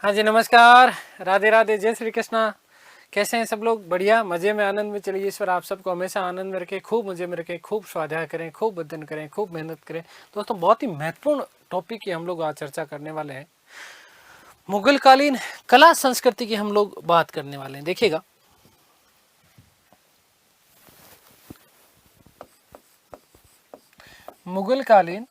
हाँ जी, नमस्कार, राधे राधे, जय श्री कृष्णा। कैसे हैं सब लोग? बढ़िया, मजे में, आनंद में। चलिए, ईश्वर आप सबको हमेशा आनंद में रखे, खूब मजे में रखे, खूब स्वाध्याय करें, खूब अध्ययन करें, खूब मेहनत करें। दोस्तों, बहुत ही महत्वपूर्ण टॉपिक की हम लोग आज चर्चा करने वाले हैं। मुगल कालीन कला संस्कृति की हम लोग बात करने वाले हैं। देखिएगा, मुगल कालीन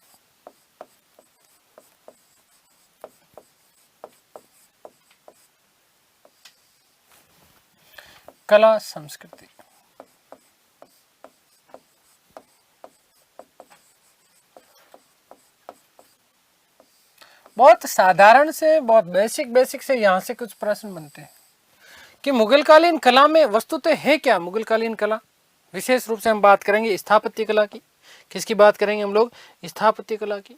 कला संस्कृति। बहुत साधारण से, बहुत बेसिक से यहाँ से कुछ प्रश्न बनते हैं कि मुगल कालीन कला में वस्तुतः है क्या। मुगल कालीन कला विशेष रूप से हम बात करेंगे स्थापत्य कला की। किसकी बात करेंगे हम लोग? स्थापत्य कला की।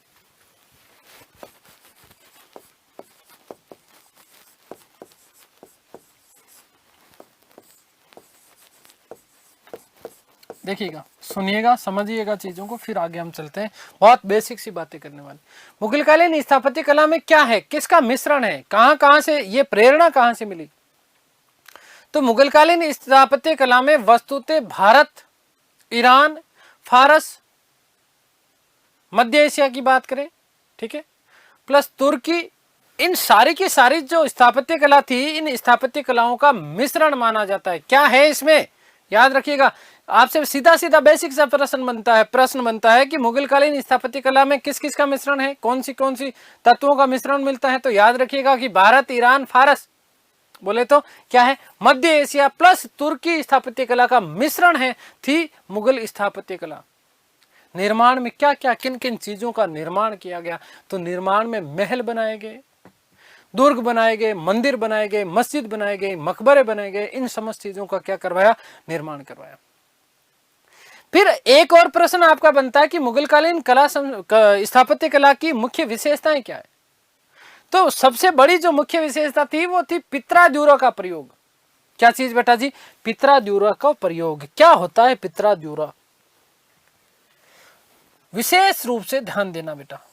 देखिएगा, सुनिएगा, समझिएगा चीजों को, फिर आगे हम चलते हैं। बहुत बेसिक सी बातें करने वाले। मुगल कालीन स्थापत्य कला में क्या है, किसका मिश्रण है, कहां से ये प्रेरणा कहां से मिली? तो मुगल कालीन स्थापत्य कला में वस्तुतः भारत, ईरान, फारस, मध्य एशिया की बात करें, ठीक है, प्लस तुर्की, इन सारी की सारी जो स्थापत्य कला थी, इन स्थापत्य कलाओं का मिश्रण माना जाता है। क्या है इसमें, याद रखिएगा। आपसे सीधा सीधा बेसिक सा प्रश्न बनता है कि मुगल कालीन स्थापत्य कला में किस किस का मिश्रण है, कौन सी तत्वों का मिश्रण मिलता है। तो याद रखिएगा कि भारत, ईरान, फारस, बोले तो क्या है, मध्य एशिया प्लस तुर्की स्थापत्य कला का मिश्रण है थी मुगल स्थापत्य कला। निर्माण में क्या क्या, किन किन चीजों का निर्माण किया गया? तो निर्माण में महल बनाए गए, दुर्ग बनाए गए, मंदिर बनाए गए, मस्जिद बनाए गए, मकबरे बनाए गए। इन समस्त चीजों का क्या करवाया? निर्माण करवाया। फिर एक और प्रश्न आपका बनता है कि मुगल कालीन स्थापत्य कला की मुख्य विशेषताएं क्या है? तो सबसे बड़ी जो मुख्य विशेषता थी वो थी पित्राद्युरा का प्रयोग। क्या चीज बेटा जी? पित्राद्युरा का प्रयोग। क्या होता है पित्राद्युरा? विशेष रूप से ध्यान देना बेटा।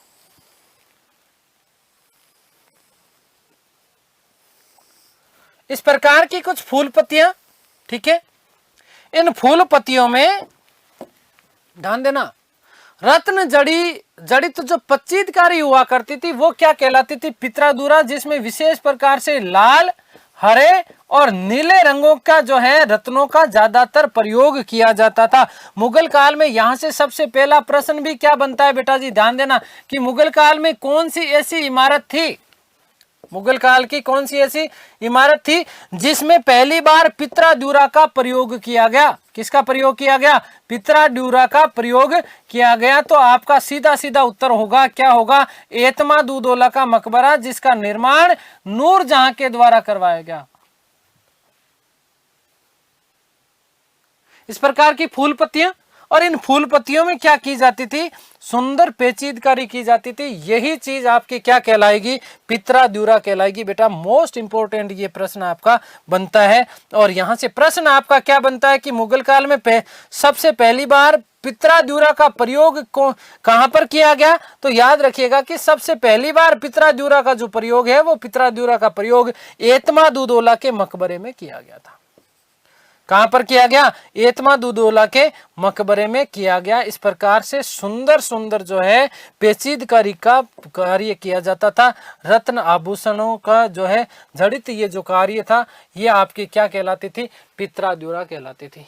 इस प्रकार की कुछ फूल पत्तियां, ठीक है, इन फूल पत्तियों में ध्यान देना, रत्न जड़ित जो पच्चीदकारी हुआ करती थी वो क्या कहलाती थी? पित्रादुरा, जिसमें विशेष प्रकार से लाल, हरे और नीले रंगों का जो है रत्नों का ज्यादातर प्रयोग किया जाता था मुगल काल में। यहां से सबसे पहला प्रश्न भी क्या बनता है बेटा जी? ध्यान देना कि मुगल काल में कौन सी ऐसी इमारत थी, मुगल काल की कौन सी ऐसी इमारत थी जिसमें पहली बार पित्राद्युरा का प्रयोग किया गया? किसका प्रयोग किया गया? पित्राद्युरा का प्रयोग किया गया। तो आपका सीधा सीधा उत्तर होगा, क्या होगा? एतमादुद्दौला का मकबरा, जिसका निर्माण नूरजहां के द्वारा करवाया गया। इस प्रकार की फूल पत्तियां, और इन फूल पत्तियों में क्या की जाती थी? सुंदर पेचीदकारी की जाती थी। यही चीज आपकी क्या कहलाएगी? पित्राद्युरा कहलाएगी बेटा। मोस्ट इंपोर्टेंट ये प्रश्न आपका बनता है। और यहां से प्रश्न आपका क्या बनता है कि मुगल काल में सबसे पहली बार पित्राद्युरा का प्रयोग कहां पर किया गया? तो याद रखिएगा कि सबसे पहली बार पित्राद्युरा का जो प्रयोग है वो पित्राद्युरा का प्रयोग एतमादुद्दौला के मकबरे में किया गया था। कहां पर किया गया? एतमादुद्दौला के मकबरे में किया गया। इस प्रकार से सुंदर सुंदर जो है पेचीदकारी का कार्य किया जाता था। रत्न आभूषणों का जो है जड़ित ये जो कार्य था, ये आपकी क्या कहलाती थी? पित्राद्युरा कहलाती थी।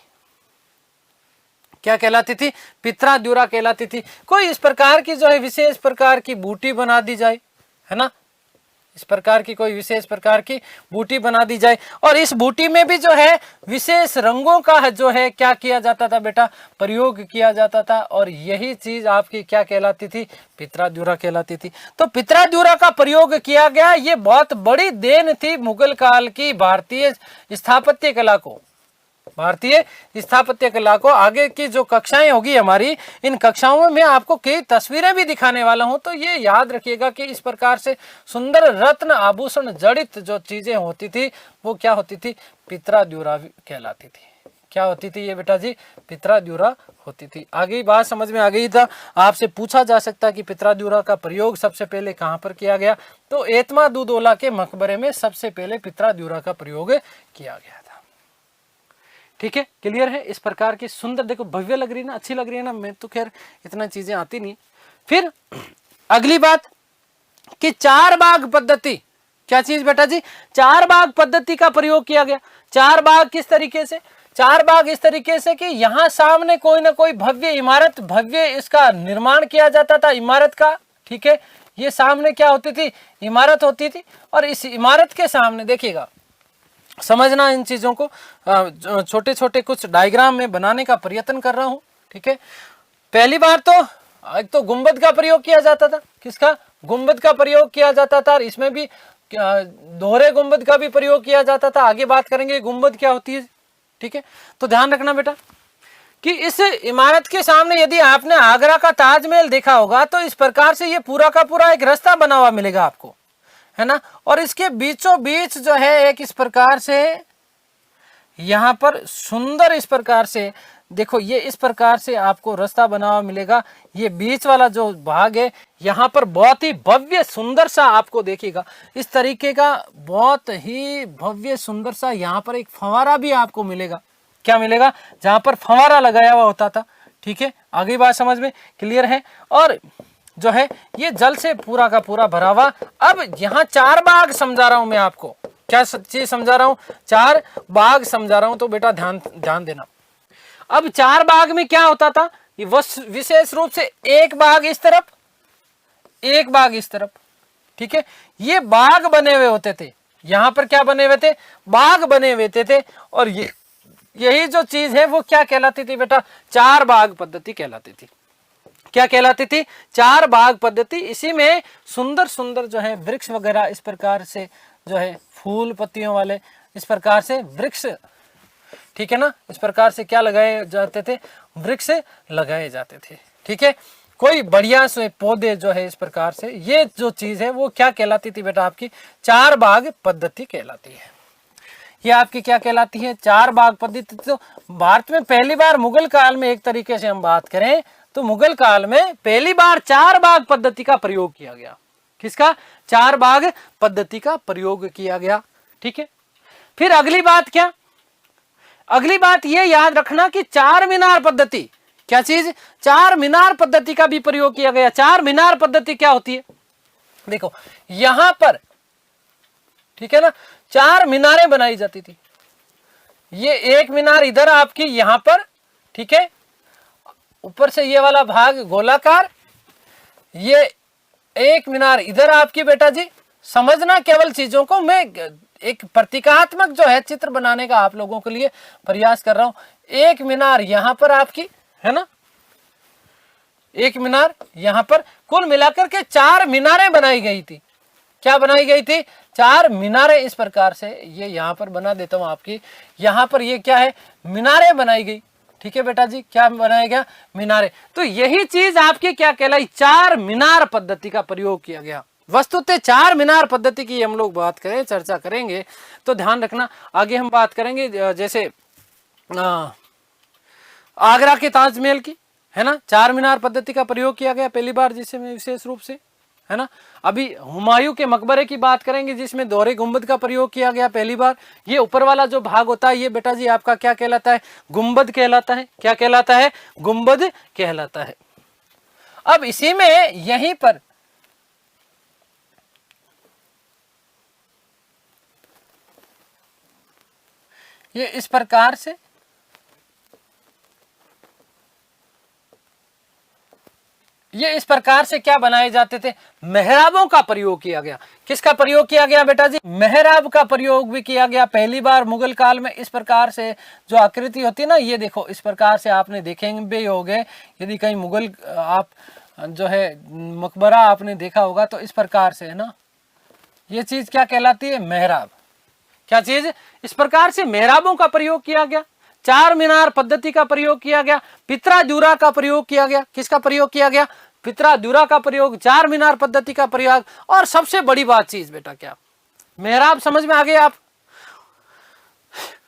क्या कहलाती थी? पित्राद्युरा कहलाती थी। कोई इस प्रकार की जो है विशेष प्रकार की बूटी बना दी जाए, है ना, इस प्रकार की कोई विशेष प्रकार की बूटी बना दी जाए, और इस बूटी में भी जो है विशेष रंगों का जो है क्या किया जाता था बेटा? प्रयोग किया जाता था। और यही चीज आपकी क्या कहलाती थी? पित्राद्युरा कहलाती थी। तो पित्राद्युरा का प्रयोग किया गया, ये बहुत बड़ी देन थी मुगल काल की भारतीय स्थापत्य कला को। भारतीय स्थापत्य कला को आगे की जो कक्षाएं होगी हमारी, इन कक्षाओं में आपको कई तस्वीरें भी दिखाने वाला हूं। तो ये याद रखिएगा कि इस प्रकार से सुंदर रत्न आभूषण जड़ित जो चीजें होती थी वो क्या होती थी? पित्राद्युरा कहलाती थी। क्या होती थी ये बेटा जी? पित्राद्युरा होती थी। आगे बात समझ में आ गई था? आपसे पूछा जा सकता कि पित्राद्युरा का प्रयोग सबसे पहले कहां पर किया गया? तो एतमादुद्दौला के मकबरे में सबसे पहले पित्राद्युरा का प्रयोग किया गया था। ठीक है, क्लियर है? इस प्रकार की सुंदर, देखो भव्य लग रही है ना, अच्छी लग रही है ना। मैं तो खैर इतना चीजें आती नहीं। फिर अगली बात कि चार बाग पद्धति, क्या चीज बेटा जी? चार बाग पद्धति का प्रयोग किया गया। चार बाग किस तरीके से? चार बाग इस तरीके से कि यहां सामने कोई ना कोई भव्य इमारत, भव्य इसका निर्माण किया जाता था इमारत का। ठीक है, ये सामने क्या होती थी? इमारत होती थी। और इस इमारत के सामने देखिएगा, समझना इन चीजों को, छोटे छोटे कुछ डायग्राम में बनाने का प्रयत्न कर रहा हूं। ठीक है, पहली बार तो एक तो गुंबद का प्रयोग किया जाता था। किसका? गुंबद का प्रयोग किया जाता था। इसमें भी दोहरे गुंबद का भी प्रयोग किया जाता था। आगे बात करेंगे गुंबद क्या होती है। ठीक है, तो ध्यान रखना बेटा कि इस इमारत के सामने यदि आपने आगरा का ताजमहल देखा होगा तो इस प्रकार से ये पूरा का पूरा एक रास्ता बना हुआ मिलेगा आपको, है ना। और इसके बीचों बीच जो है एक इस प्रकार से यहां पर सुंदर इस प्रकार से देखो, ये इस प्रकार से आपको रास्ता बना हुआ मिलेगा। ये बीच वाला जो भाग है यहाँ पर बहुत ही भव्य सुंदर सा आपको देखिएगा इस तरीके का, बहुत ही भव्य सुंदर सा यहाँ पर एक फंवारा भी आपको मिलेगा। क्या मिलेगा? जहाँ पर फंवारा लगाया हुआ होता था। ठीक है, आगे बात समझ में क्लियर है? और जो है ये जल से पूरा का पूरा भरा हुआ। अब यहाँ चार बाग समझा रहा हूं मैं आपको। क्या चीज समझा रहा हूं? चार बाग समझा रहा हूं, तो बेटा ध्यान देना। अब चार बाग में क्या होता था? ये विशेष रूप से एक बाग इस तरफ, एक बाग इस तरफ। ठीक है, ये बाग बने हुए होते थे। यहां पर क्या बने हुए थे? बाग बने हुए थे। और ये यही जो चीज है वो क्या कहलाती थी बेटा? चार बाग पद्धति कहलाती थी। क्या कहलाती थी? चार बाग पद्धति। इसी में सुंदर सुंदर जो है वृक्ष वगैरह इस प्रकार से जो है फूल पत्तियों वाले इस प्रकार से वृक्ष, ठीक है ना, इस प्रकार से क्या लगाए जाते थे? वृक्ष लगाए जाते थे। ठीक है, कोई बढ़िया से पौधे जो है इस प्रकार से, ये जो चीज है वो क्या कहलाती थी बेटा? आपकी चार बाग पद्धति कहलाती है। ये आपकी क्या कहलाती है? चार बाग पद्धति। तो भारत में पहली बार मुगल काल में एक तरीके से हम बात करें तो मुगल काल में पहली बार चार बाग पद्धति का प्रयोग किया गया। किसका? चार बाग पद्धति का प्रयोग किया गया। ठीक है, फिर अगली बात क्या? अगली बात ये याद रखना कि चार मीनार पद्धति, क्या चीज? चार मीनार पद्धति का भी प्रयोग किया गया। चार मीनार पद्धति क्या होती है? देखो यहां पर, ठीक है ना, चार मीनारें बनाई जाती थी। ये एक मीनार इधर आपकी यहां पर, ठीक है, ऊपर से ये वाला भाग गोलाकार, ये एक मीनार इधर आपकी बेटा जी। समझना केवल चीजों को, मैं एक प्रतीकात्मक जो है चित्र बनाने का आप लोगों के लिए प्रयास कर रहा हूं। एक मीनार यहां पर आपकी, है ना, एक मीनार यहां पर, कुल मिलाकर के चार मीनारें बनाई गई थी। क्या बनाई गई थी? चार मीनारें इस प्रकार से। ये यहां पर बना देता हूं आपकी, यहां पर ये क्या है? मीनारें बनाई गई। ठीक है बेटा जी, क्या बनाया गया? मीनारें। तो यही चीज आपकी क्या कहलाई? चार मीनार पद्धति का प्रयोग किया गया। वस्तुतः चार मीनार पद्धति की हम लोग बात करें, चर्चा करेंगे तो ध्यान रखना। आगे हम बात करेंगे जैसे आगरा के ताजमहल की, है ना, चार मीनार पद्धति का प्रयोग किया गया पहली बार, जिसमें विशेष रूप से, है ना। अभी हुमायूं के मकबरे की बात करेंगे जिसमें दोहरे गुंबद का प्रयोग किया गया पहली बार। ये ऊपर वाला जो भाग होता है ये बेटा जी आपका क्या कहलाता है? गुंबद कहलाता है। क्या कहलाता है? गुंबद कहलाता है। अब इसी में यहीं पर ये इस प्रकार से क्या बनाए जाते थे? मेहराबों का प्रयोग किया गया। किसका प्रयोग किया गया बेटा जी? मेहराब का प्रयोग भी किया गया पहली बार मुगल काल में। इस प्रकार से जो आकृति होती है ना, ये देखो इस प्रकार से आपने देखेंगे भी होंगे, यदि कहीं मुगल आप जो है मकबरा आपने देखा होगा तो इस प्रकार से, है ना, ये चीज क्या कहलाती है? मेहराब। क्या चीज? इस प्रकार से मेहराबों का प्रयोग किया गया। चार मीनार पद्धति का प्रयोग किया गया। पित्राद्युरा का प्रयोग किया गया। किसका प्रयोग किया गया? पित्राद्युरा का प्रयोग, चार मीनार पद्धति का प्रयोग। और सबसे बड़ी बात चीज बेटा क्या? मेहराब समझ में आ गए आप?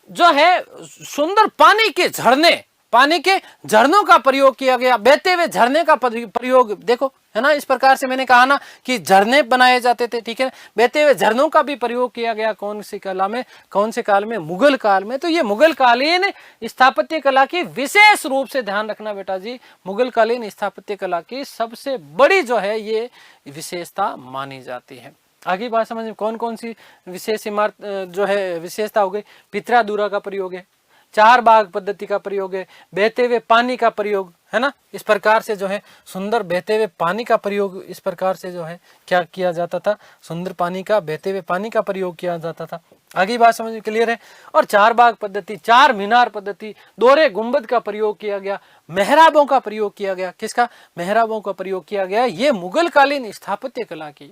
जो है सुंदर पानी के झरने, पानी के झरनों का प्रयोग किया गया, बहते हुए झरने का प्रयोग देखो, है ना। इस प्रकार से मैंने कहा ना कि झरने बनाए जाते थे, ठीक है। बहते हुए झरनों का भी प्रयोग किया गया कौन सी कला में, कौन से काल में, मुगल काल में। तो ये मुगल कालीन स्थापत्य कला की विशेष रूप से ध्यान रखना बेटा जी, मुगल कालीन स्थापत्य कला की सबसे बड़ी जो है ये विशेषता मानी जाती है। आगे बात समझ में, कौन कौन सी विशेष इमारत जो है विशेषता हो गई, पित्रा दूरा का प्रयोग है, चार बाग पद्धति का प्रयोग है, बहते हुए पानी का प्रयोग, है ना। इस प्रकार से जो है सुंदर बहते हुए पानी का प्रयोग, इस प्रकार से जो है क्या किया जाता था, सुंदर पानी का, बहते हुए पानी का प्रयोग किया जाता था। आगे बात समझ में क्लियर है। और चार बाग पद्धति, चार मीनार पद्धति, दोहरे गुंबद का प्रयोग किया गया, मेहराबों का प्रयोग किया गया। किसका, मेहराबों का प्रयोग किया गया। ये मुगल कालीन स्थापत्य कला की,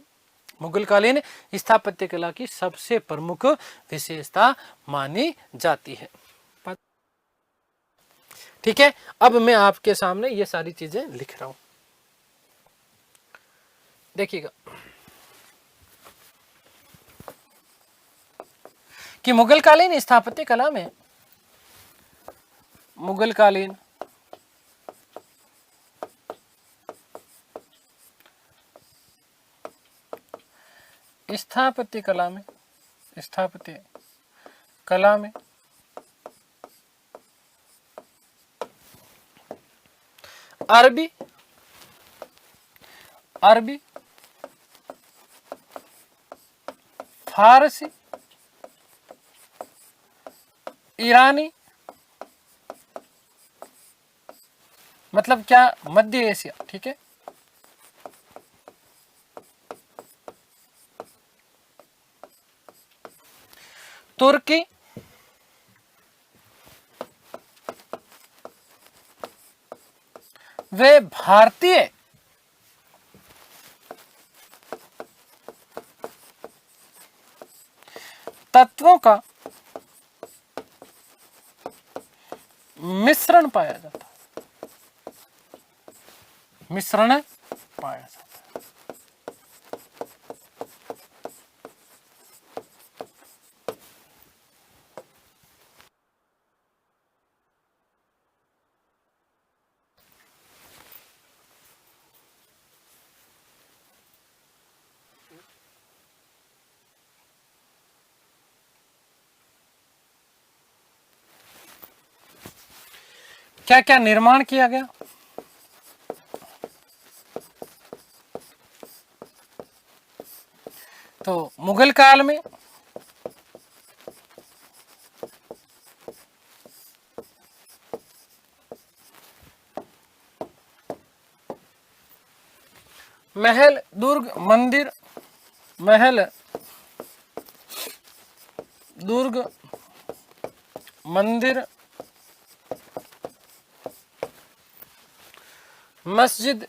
मुगल कालीन स्थापत्य कला की सबसे प्रमुख विशेषता मानी जाती है। ठीक है, अब मैं आपके सामने ये सारी चीजें लिख रहा हूं, देखिएगा कि मुगल कालीन स्थापत्य कला में, मुगल कालीन स्थापत्य कला में, स्थापत्य कला में अरबी, अरबी, फारसी, ईरानी, मतलब क्या, मध्य एशिया, ठीक है, तुर्की, वे भारतीय तत्वों का मिश्रण पाया जाता है, मिश्रण पाया जाता है। क्या क्या निर्माण किया गया, तो मुगल काल में महल, दुर्ग, मंदिर, महल, दुर्ग, मंदिर, मस्जिद,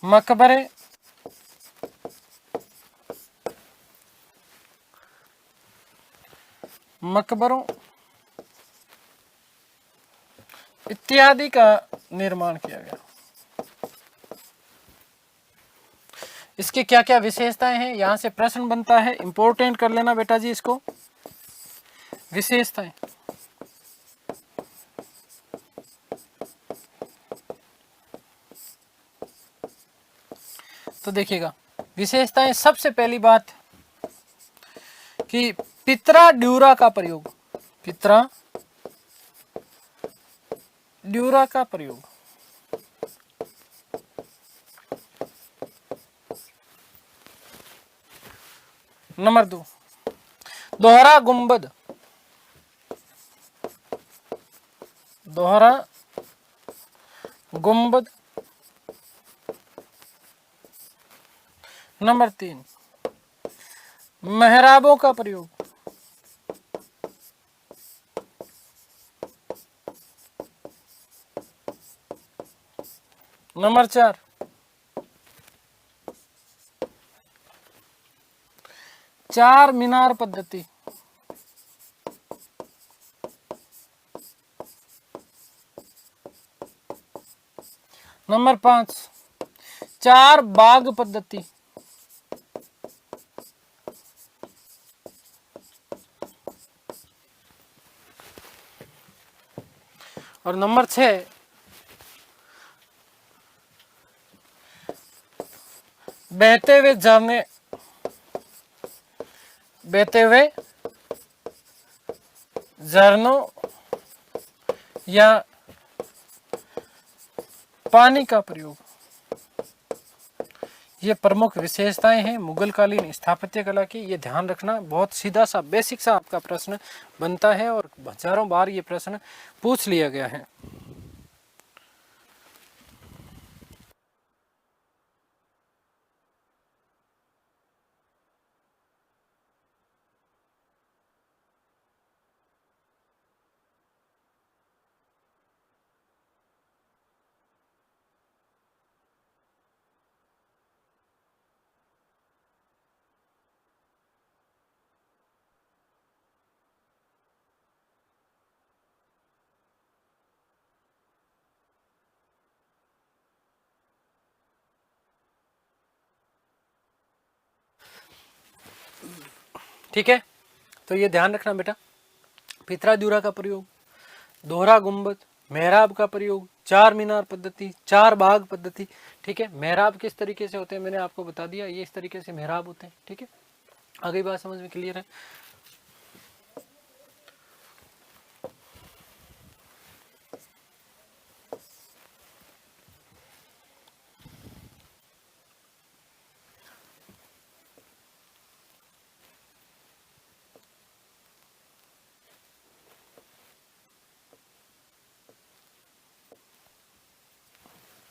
मकबरे, मकबरों इत्यादि का निर्माण किया गया। इसकी क्या क्या विशेषताएं हैं, यहां से प्रश्न बनता है, इंपॉर्टेंट कर लेना बेटा जी इसको, विशेषताएं। तो देखिएगा विशेषताएं, सबसे पहली बात कि पित्रा ड्यूरा का प्रयोग, पित्रा ड्यूरा का प्रयोग, नंबर 2 दोहरा गुंबद, दोहरा गुंबद, नंबर 3 मेहराबों का प्रयोग, नंबर 4 चार मीनार पद्धति, नंबर 5 चार बाग पद्धति, और नंबर 6, बहते हुए झरने, बहते हुए झरनों या पानी का प्रयोग। ये प्रमुख विशेषताएं हैं मुगल कालीन स्थापत्य कला की। ये ध्यान रखना, बहुत सीधा सा बेसिक सा आपका प्रश्न बनता है और हजारों बार ये प्रश्न पूछ लिया गया है। ठीक है, तो ये ध्यान रखना बेटा, पित्रा का प्रयोग, दोहरा गुंबद, मेहराब का प्रयोग, चार मीनार पद्धति, चार बाग पद्धति। ठीक है, मेहराब किस तरीके से होते हैं मैंने आपको बता दिया, ये इस तरीके से मेहराब होते हैं। ठीक है, आगे बात समझ में क्लियर है।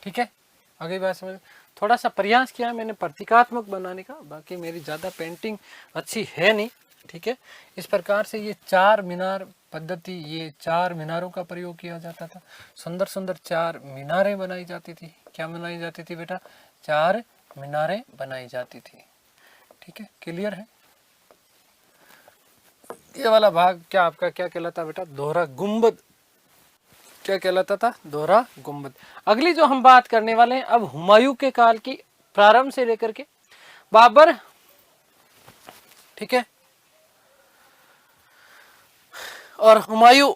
ठीक है, आगे बात समझ, थोड़ा सा प्रयास किया मैंने प्रतीकात्मक बनाने का, बाकी मेरी ज़्यादा पेंटिंग अच्छी है नहीं। ठीक है, इस प्रकार से ये चार मीनार पद्धति, ये चार मीनारों का प्रयोग किया जाता था। सुंदर सुंदर चार मीनारें बनाई जाती थी। क्या बनाई जाती थी बेटा? चार मीनारें बनाई जाती थी। ठीक है, क्लियर है। ये वाला भाग क्या आपका क्या कहलाता बेटा? दोहरा गुंबद। क्या कहलाता था? दोहरा गुंबद। अगली जो हम बात करने वाले हैं अब हुमायूं के काल की, प्रारंभ से लेकर के बाबर। ठीक है, और हुमायूं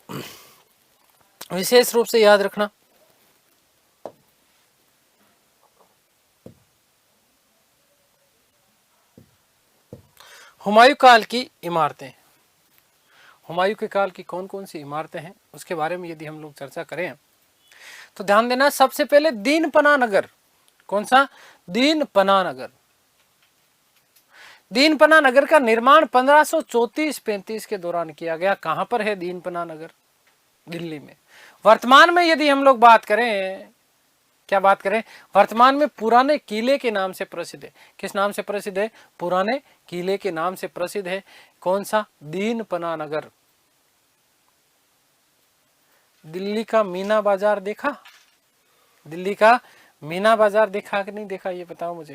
विशेष रूप से याद रखना, हुमायूं काल की इमारतें, हुमायूं के काल की कौन कौन सी इमारतें हैं उसके बारे में यदि हम लोग चर्चा करें तो ध्यान देना, सबसे पहले दीन पना नगर। कौन सा? दीन पना नगर। दीन पना नगर का निर्माण 1534-35 के दौरान किया गया। कहां पर है दीन पना नगर? दिल्ली में। वर्तमान में यदि हम लोग बात करें, क्या बात करें? वर्तमान में पुराने किले के नाम से प्रसिद्ध है। किस नाम से प्रसिद्ध है? पुराने किले के नाम से प्रसिद्ध है। कौन सा? दीन पना नगर। दिल्ली का मीना बाजार देखा? दिल्ली का मीना बाजार देखा कि नहीं देखा, ये बताओ मुझे,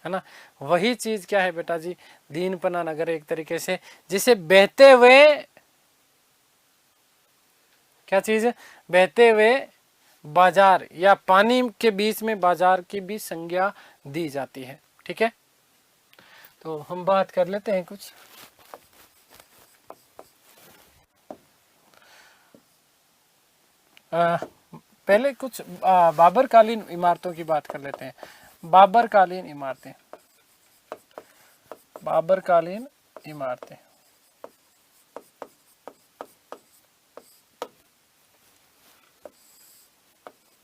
है ना? वही चीज क्या है बेटा जी? दीनपना नगर एक तरीके से, जिसे बहते हुए, क्या चीज है? बहते हुए बाजार या पानी के बीच में बाजार की भी संज्ञा दी जाती है। ठीक है, तो हम बात कर लेते हैं कुछ। पहले कुछ बाबर कालीन इमारतों की बात कर लेते हैं। बाबर कालीन इमारतें, बाबर कालीन इमारतें,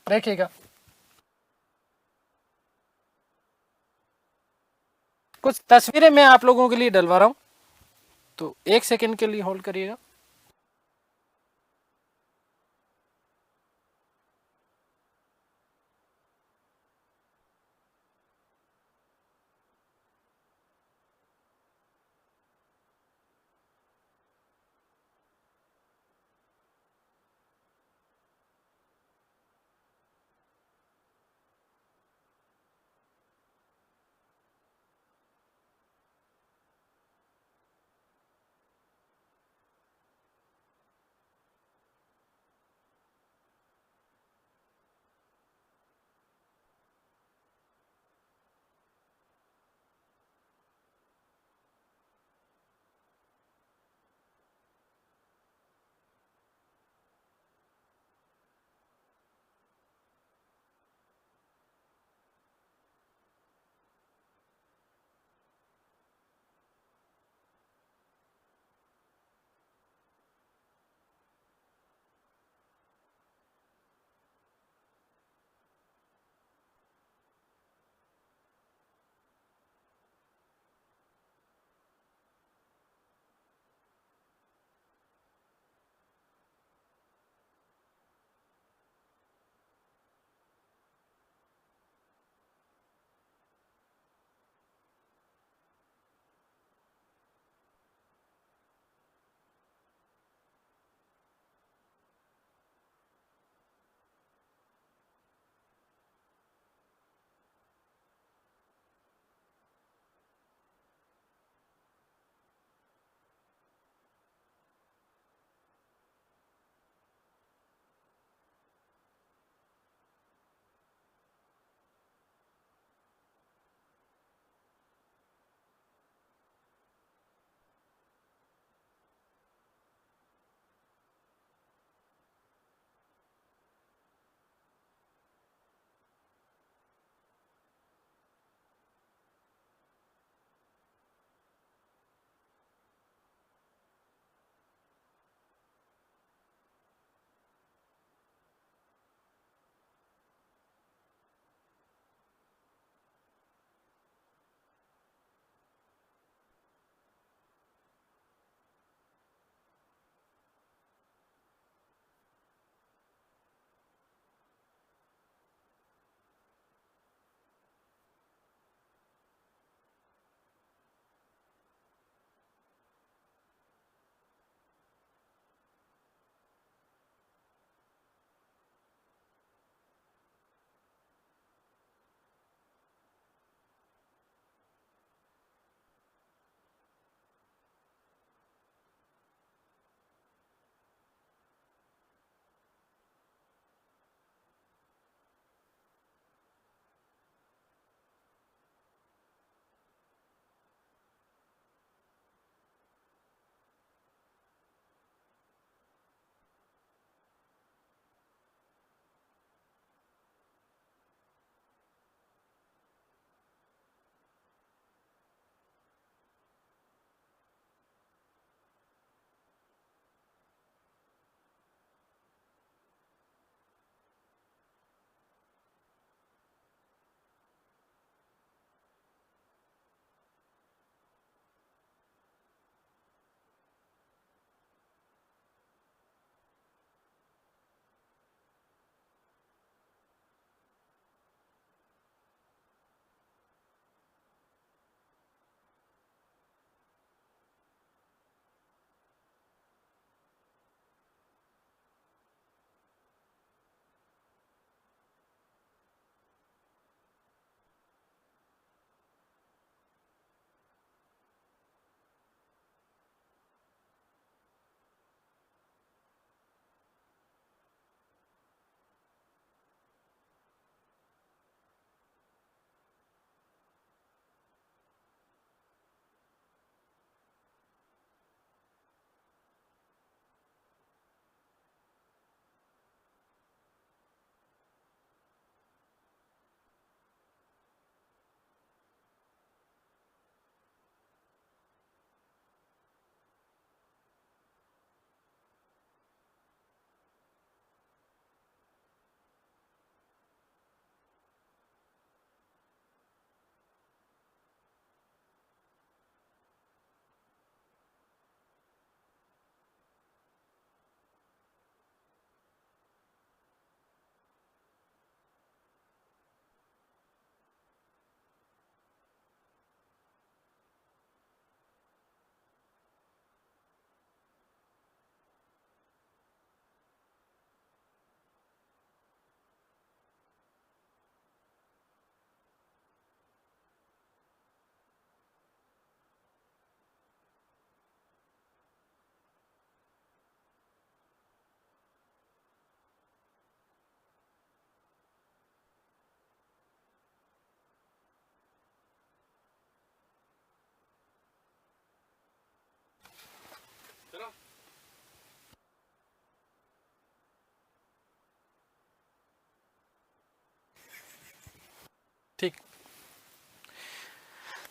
देखिएगा कुछ तस्वीरें मैं आप लोगों के लिए डलवा रहा हूं, तो एक सेकंड के लिए होल्ड करिएगा।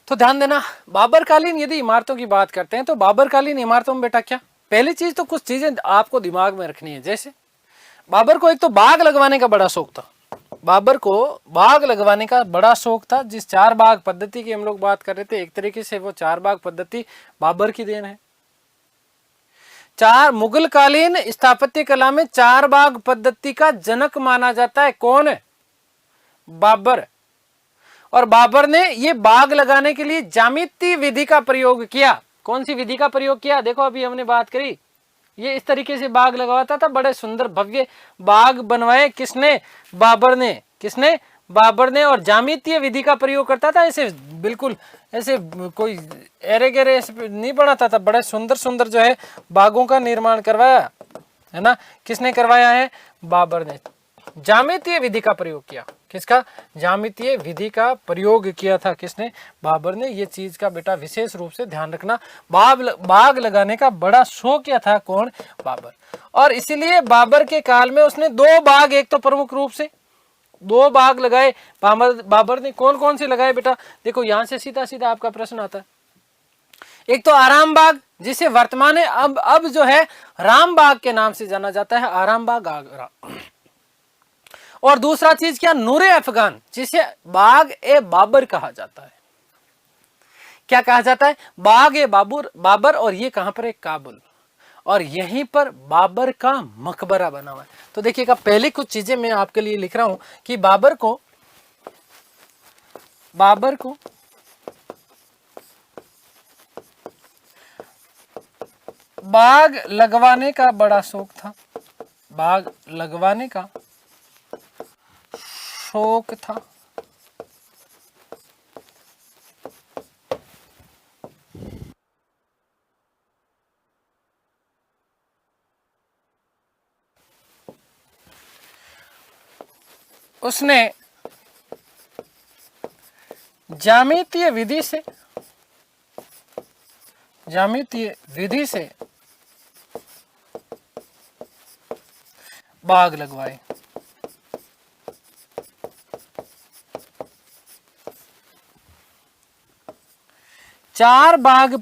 तो ध्यान देना, बाबरकालीन यदि इमारतों की बात करते हैं तो बाबरकालीन इमारतों में बेटा क्या, पहली चीज तो कुछ चीजें आपको दिमाग में रखनी है। जैसे बाबर को एक तो बाग लगवाने का बड़ा शौक था, बाबर को बाग लगवाने का बड़ा शौक था। जिस चार बाग पद्धति की हम लोग बात कर रहे थे, एक तरीके से वो चार बाग पद्धति बाबर की देन है। चार मुगल कालीन स्थापत्य कला में चार बाग पद्धति का जनक माना जाता है। कौन है? बाबर। और बाबर ने ये बाग लगाने के लिए ज्यामितीय विधि का प्रयोग किया। कौन सी विधि का प्रयोग किया? देखो अभी हमने बात करी, ये इस तरीके से बाग लगवाता था, बड़े सुंदर भव्य बाग बनवाए किसने? बाबर ने। किसने? बाबर ने। और ज्यामितीय विधि का प्रयोग करता था, ऐसे बिल्कुल ऐसे कोई एरे गेरे ऐसे नहीं बनाता था, बड़े सुंदर सुंदर जो है बागों का निर्माण करवाया है ना। किसने करवाया है? बाबर ने। ज्यामितीय विधि का प्रयोग किया। किसका? ज्यामितीय विधि का प्रयोग किया था किसने? बाबर ने। ये चीज का बेटा विशेष रूप से ध्यान रखना, बाग लगाने का बड़ा शौक क्या था? कौन? बाबर। और इसीलिए बाबर के काल में उसने दो बाग, एक तो प्रमुख रूप से दो बाग लगाए बाबर ने। कौन कौन से लगाए बेटा? देखो यहां से सीधा सीधा आपका प्रश्न आता है। एक तो आराम बाग, जिसे वर्तमान में अब जो है राम बाग के नाम से जाना जाता है, आराम बाग आगरा। और दूसरा चीज क्या? नूरे अफगान, जिसे बाग ए बाबर कहा जाता है। क्या कहा जाता है? बाग ए बाबर। और ये कहां पर है? काबुल। और यहीं पर बाबर का मकबरा बना हुआ है। तो देखिएगा, पहले कुछ चीजें मैं आपके लिए लिख रहा हूं कि बाबर को बाग लगवाने का बड़ा शौक था। बाग लगवाने का शौक था। उसने ज्यामितीय विधि से बाग लगवाए। चार बाग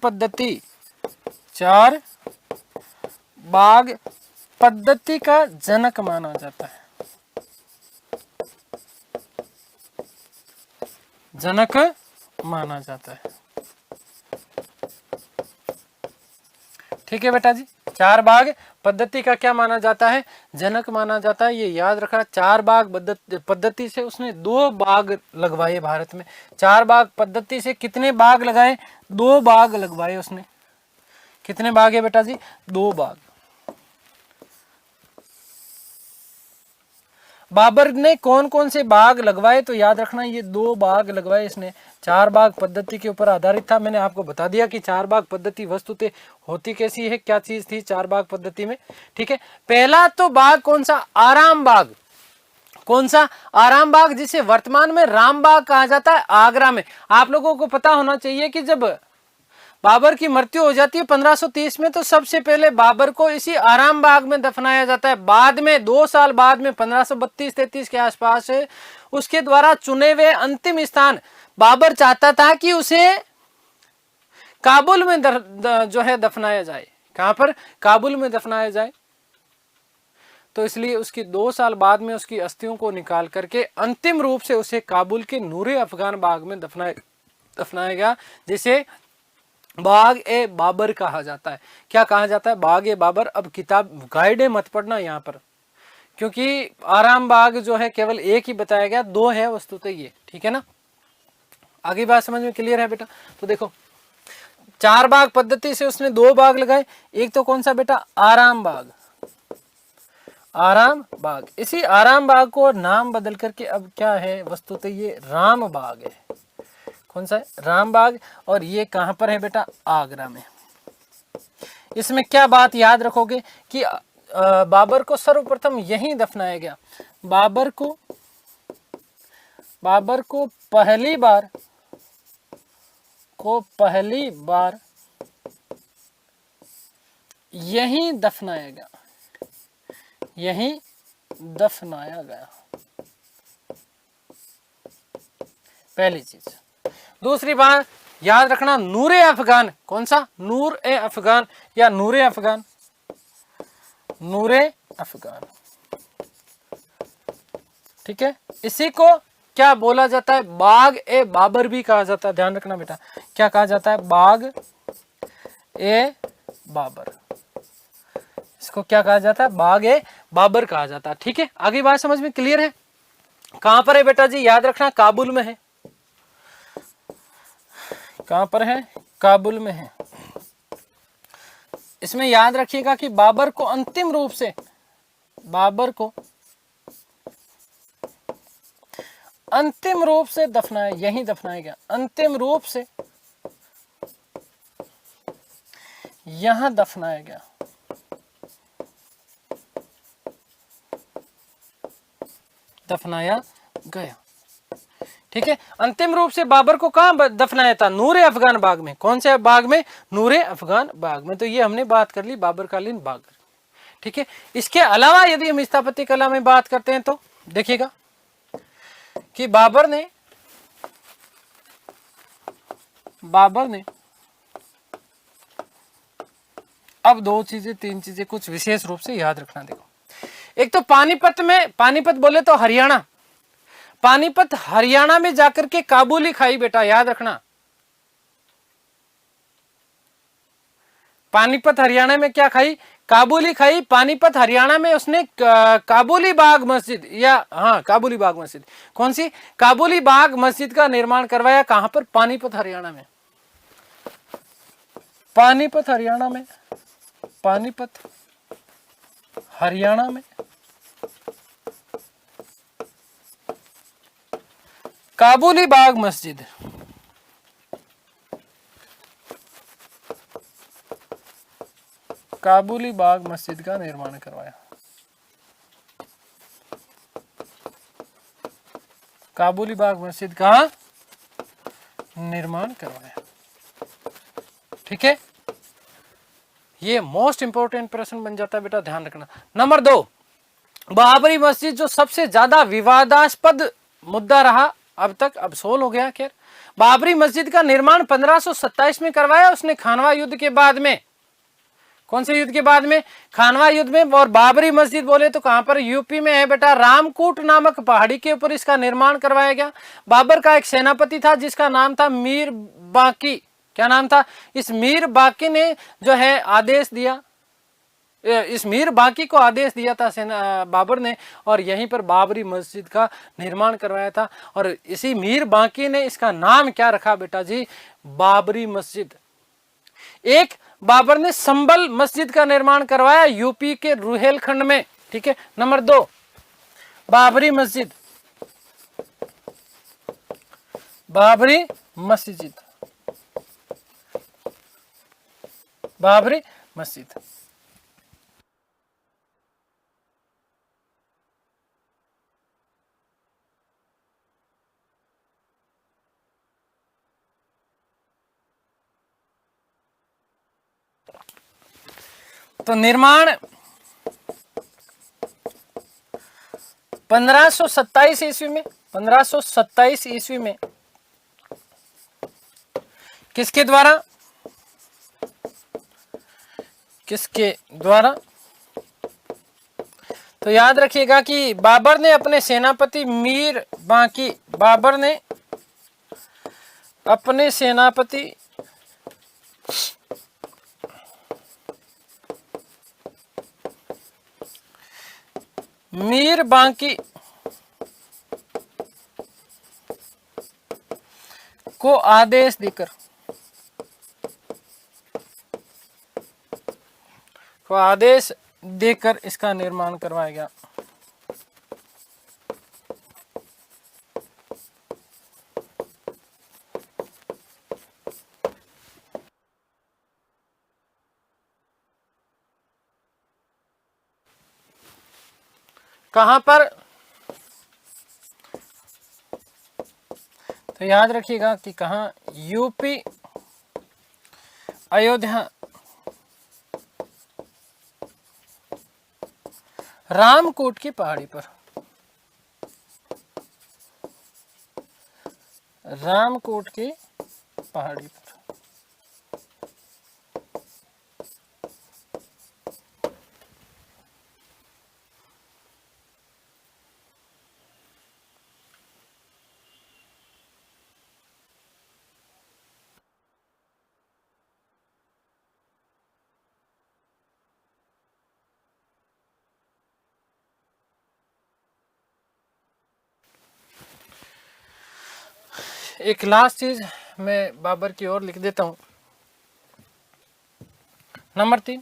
पद्धति का जनक माना जाता है। जनक माना जाता है। ठीक है बेटा जी, चार बाग पद्धति का क्या माना जाता है? जनक माना जाता है। ये याद रखना, चार बाग पद्धति से उसने दो बाग लगवाए भारत में। चार बाग पद्धति से कितने बाग लगाए? दो बाग लगवाए उसने। कितने बाग है बेटा जी? दो बाग। बाबर ने कौन कौन से बाग लगवाए? तो याद रखना, ये दो बाग लगवाए इसने। चार बाग पद्धति के ऊपर आधारित था। मैंने आपको बता दिया कि चार बाग पद्धति वस्तुतः होती कैसी है, क्या चीज थी चार बाग पद्धति में। ठीक है, पहला तो बाग कौन सा? आराम बाग। कौन सा? आराम बाग, जिसे वर्तमान में राम बाग कहा जाता है, आगरा में। आप लोगों को पता होना चाहिए कि जब बाबर की मृत्यु हो जाती है 1530 में, तो सबसे पहले बाबर को इसी आराम बाग में दफनाया जाता है। बाद में 2 साल बाद में 1532-33 के आसपास उसके द्वारा चुने हुए अंतिम स्थान बाबर चाहता था कि उसे काबुल में जो है दफनाया जाए। कहां पर? काबुल में दफनाया जाए। तो इसलिए उसकी 2 साल बाद में उसकी अस्थियों को निकाल करके अंतिम रूप से उसे काबुल के नूरे अफगान बाग में दफनाया गया, जिसे बाग ए बाबर कहा जाता है। क्या कहा जाता है? बाग ए बाबर। अब किताब गाइड मत पढ़ना यहाँ पर, क्योंकि आराम बाग जो है केवल एक ही बताया गया, दो है वस्तुतः ये। ठीक है ना, आगे बात समझ में क्लियर है बेटा? तो देखो, चार बाग पद्धति से उसने दो बाग लगाए। एक तो कौन सा बेटा? आराम बाग। आराम बाग। इसी आराम बाग को नाम बदल करके अब क्या है वस्तुतः? ये राम बाग है। कौन सा है? राम बाग। और ये कहां पर है बेटा? आगरा में। इसमें क्या बात याद रखोगे कि बाबर को सर्वप्रथम यहीं दफनाया गया। बाबर को पहली बार यहीं दफनाया गया। यहीं दफनाया गया, पहली चीज। दूसरी बात याद रखना नूरे अफगान, कौन सा, नूर ए अफगान या नूरे अफगान, नूरे अफगान, ठीक है। इसी को क्या बोला जाता है, बाग ए बाबर भी कहा जाता है, ध्यान रखना बेटा, क्या कहा जाता है, बाग ए बाबर, इसको क्या कहा जाता है, बाग ए बाबर कहा जाता है, ठीक है। आगे बात समझ में क्लियर है। कहां पर है बेटा जी, याद रखना काबुल में है, कहां पर है, काबुल में है। इसमें याद रखिएगा कि बाबर को अंतिम रूप से, बाबर को अंतिम रूप से दफनाया, यहीं दफनाया गया, अंतिम रूप से यहां दफनाया गया, दफनाया गया, ठीक है। अंतिम रूप से बाबर को कहां दफनाया था, नूरे अफगान बाग में, कौन से बाग में, नूरे अफगान बाग में। तो ये हमने बात कर ली बाबर कालीन बाग, ठीक है। इसके अलावा यदि हम स्थापत्य कला में बात करते हैं तो देखिएगा कि बाबर ने अब दो चीजें, तीन चीजें कुछ विशेष रूप से याद रखना। देखो, एक तो पानीपत में, पानीपत बोले तो हरियाणा, पानीपत हरियाणा में जाकर के काबुली खाई बेटा, याद रखना, पानीपत हरियाणा में क्या खाई, काबुली खाई। पानीपत हरियाणा में उसने काबुली बाग मस्जिद, या हाँ काबुली बाग मस्जिद, कौन सी, काबुली बाग मस्जिद का निर्माण करवाया। कहां पर, पानीपत हरियाणा में, पानीपत हरियाणा में, पानीपत हरियाणा में काबुली बाग मस्जिद, काबुली बाग मस्जिद का निर्माण करवाया, काबुली बाग मस्जिद का निर्माण करवाया, ठीक है। ये मोस्ट इंपोर्टेंट प्रश्न बन जाता है बेटा, ध्यान रखना। नंबर 2, बाबरी मस्जिद जो सबसे ज्यादा विवादास्पद मुद्दा रहा अब तक, अब सोल्व हो गया। खैर, बाबरी मस्जिद का निर्माण 1527 में करवाया उसने, खानवा युद्ध के बाद में। कौन से युद्ध के बाद में, खानवा युद्ध में। और बाबरी मस्जिद बोले तो कहां पर, यूपी में है बेटा, रामकूट नामक पहाड़ी के ऊपर इसका निर्माण करवाया गया। बाबर का एक सेनापति था जिसका नाम था मीर बाकी, क्या नाम था, इस मीर बाकी ने जो है आदेश दिया, इस मीर बाकी को आदेश दिया था सेना बाबर ने, और यहीं पर बाबरी मस्जिद का निर्माण करवाया था। और इसी मीर बाकी ने इसका नाम क्या रखा बेटा जी, बाबरी मस्जिद। एक बाबर ने संबल मस्जिद का निर्माण करवाया यूपी के रुहेलखंड में, ठीक है। नंबर 2, बाबरी मस्जिद, बाबरी मस्जिद, बाबरी मस्जिद। तो निर्माण 1527 ईस्वी में, 1527 ईस्वी में किसके द्वारा, किसके द्वारा, तो याद रखिएगा कि बाबर ने अपने सेनापति मीर बाकी, बाबर ने अपने सेनापति मीर बाकी को आदेश देकर, को आदेश देकर इसका निर्माण करवाया गया। कहां पर, तो याद रखिएगा कि कहां, यूपी अयोध्या, रामकोट की पहाड़ी पर, रामकोट की पहाड़ी पर। एक लास्ट चीज मैं बाबर की ओर लिख देता हूं। नंबर 3,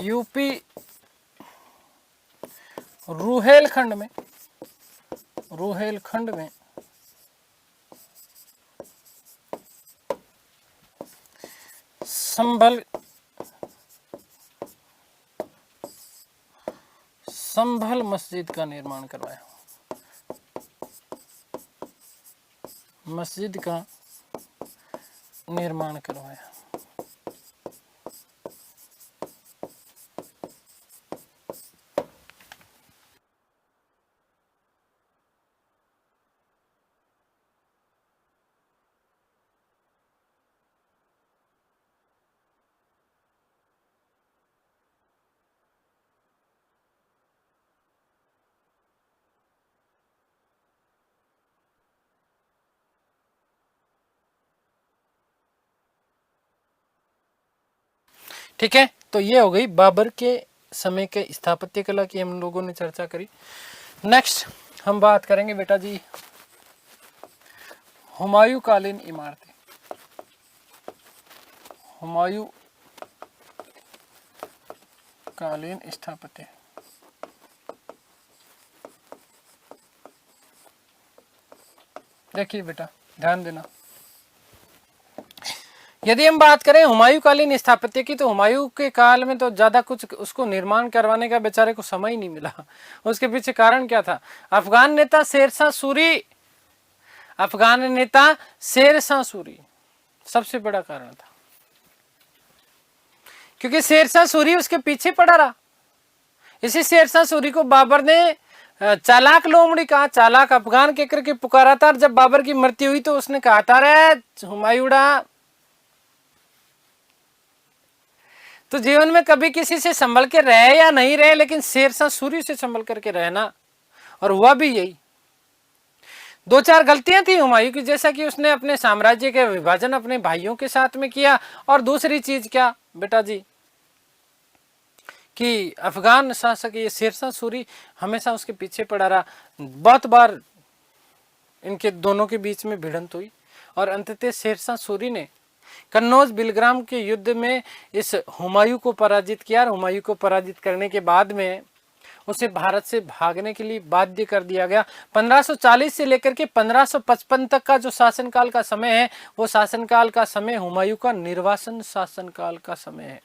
यूपी रुहेलखंड में संभल मस्जिद का निर्माण करवाया। मस्जिद का निर्माण करवाया। ठीक है, तो ये हो गई बाबर के समय के स्थापत्य कला की हम लोगों ने चर्चा करी। नेक्स्ट हम बात करेंगे बेटा जी हुमायूं कालीन इमारतें। हुमायूं कालीन स्थापत्य। देखिए बेटा ध्यान देना, यदि हम बात करें हुमायूं कालीन स्थापत्य की, तो हुमायूं के काल में तो ज्यादा कुछ उसको निर्माण करवाने का बेचारे को समय ही नहीं मिला। उसके पीछे कारण क्या था? अफगान नेता शेरशाह सूरी सबसे बड़ा कारण था, क्योंकि शेरशाह सूरी उसके पीछे पड़ा रहा। इसी शेरशाह सूरी को बाबर ने चालाक लोमड़ी कहा, चालाक अफगान के करके पुकारा था। और जब बाबर की मृत्यु हुई तो उसने कहा था, रे हुमायूं तो जीवन में कभी किसी से संभल के रहे या नहीं रहे, लेकिन शेरशाह सूरी से संभल करके रहना। और हुआ भी यही। 2-4 गलतियां थी हुमायूं की, जैसा कि उसने अपने साम्राज्य के विभाजन अपने भाइयों के साथ में किया। और दूसरी चीज क्या बेटा जी, कि अफगान शासक ये शेरशाह सूरी हमेशा उसके पीछे पड़ा रहा। बहुत बार इनके दोनों के बीच में भिड़ंत हुई और अंततः शेरशाह सूरी ने कन्नौज बिलग्राम के युद्ध में इस हुमायूं को पराजित किया। और हुमायूं को पराजित करने के बाद में उसे भारत से भागने के लिए बाध्य कर दिया गया। 1540 से लेकर के 1555 तक का जो शासनकाल का समय है, वो शासनकाल का समय हुमायूं का निर्वासन शासनकाल का समय है।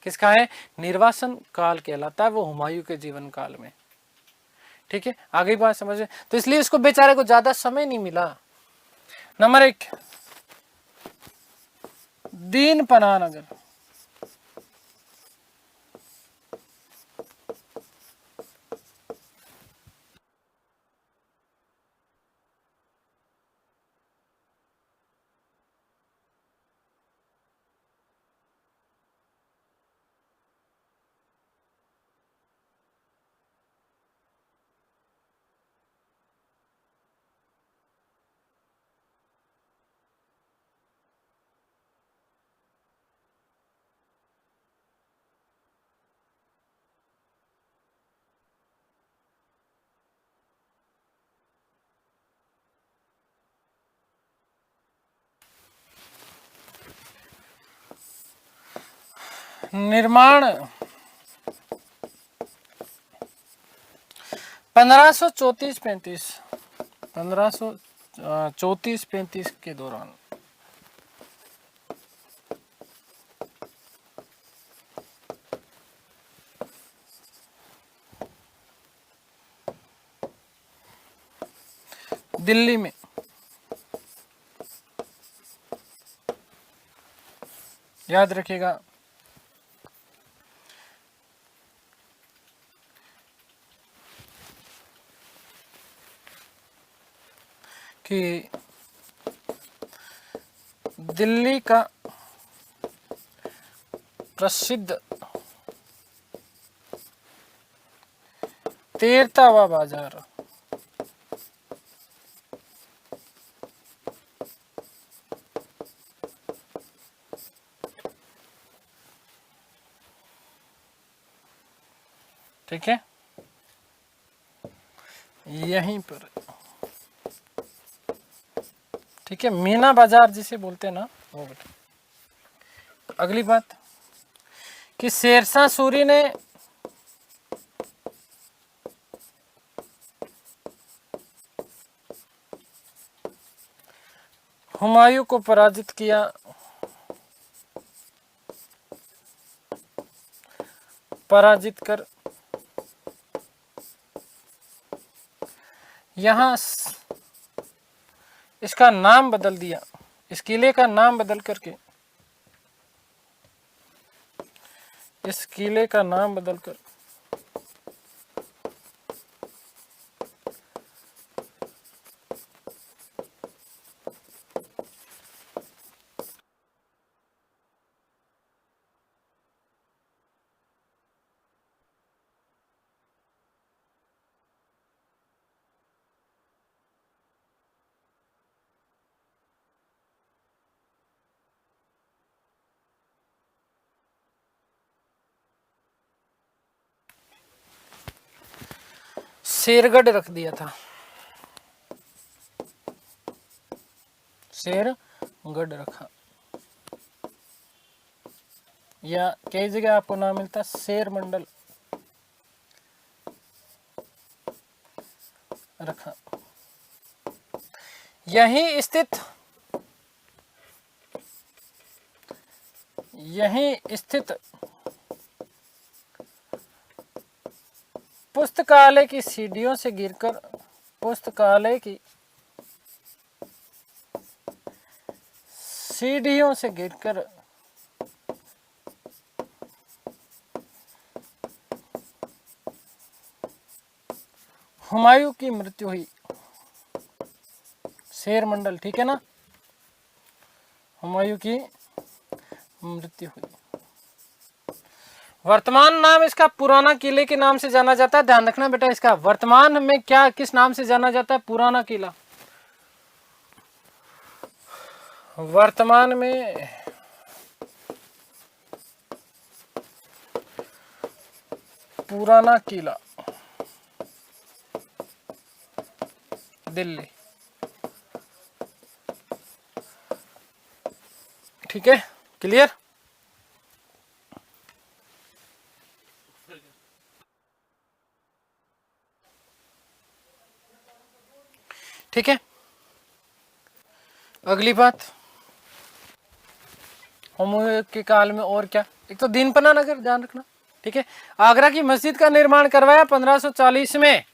किसका है? निर्वासन काल कहलाता है वो हुमायूं के जीवन काल में। ठीक है, आगे बात समझ में, तो इसलिए उसको बेचारे को ज्यादा समय नहीं मिला। नंबर 1, दीन पनाह नगर। निर्माण 1534-35 के दौरान दिल्ली में याद रखिएगा कि दिल्ली का प्रसिद्ध तेरहवां बाजार। ठीक है, यहीं पर। ठीक है, मीना बाजार जिसे बोलते हैं ना, वो बेटा। अगली बात कि शेरशाह सूरी ने हुमायूं को पराजित किया। पराजित कर यहां इसका नाम बदल दिया, इस किले का नाम बदल करके, इस किले का नाम बदलकर शेरगढ़ रख दिया था। शेरगढ़ रखा, या कई जगह आपको नाम मिलता शेर मंडल रखा। यहीं स्थित पुस्तकालय की सीढ़ियों से गिरकर, पुस्तकालय की सीढ़ियों से गिरकर हुमायूं की मृत्यु हुई। शेर मंडल, ठीक है ना, हुमायूं की मृत्यु हुई। वर्तमान नाम इसका पुराना किले के नाम से जाना जाता है। ध्यान रखना बेटा, इसका वर्तमान में क्या किस नाम से जाना जाता है? पुराना किला। वर्तमान में पुराना किला दिल्ली। ठीक है, क्लियर। ठीक है, अगली बात, हुमायूं के काल में और क्या, एक तो दीनपना नगर, ध्यान रखना। ठीक है, आगरा की मस्जिद का निर्माण करवाया 1540 में।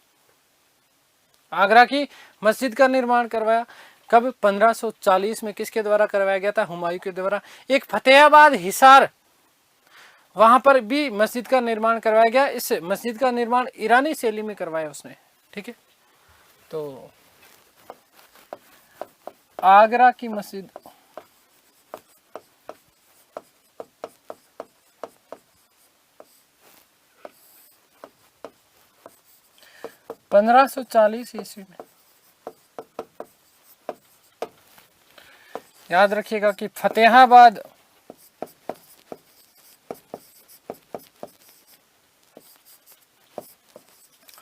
आगरा की मस्जिद का निर्माण करवाया कब? 1540 में। किसके द्वारा करवाया गया था? हुमायूं के द्वारा। एक फतेहाबाद हिसार, वहां पर भी मस्जिद का निर्माण करवाया गया। इस मस्जिद का निर्माण ईरानी शैली में करवाया उसने। ठीक है, तो आगरा की मस्जिद पंद्रह सौ 40 ईस्वी में। याद रखिएगा कि फतेहाबाद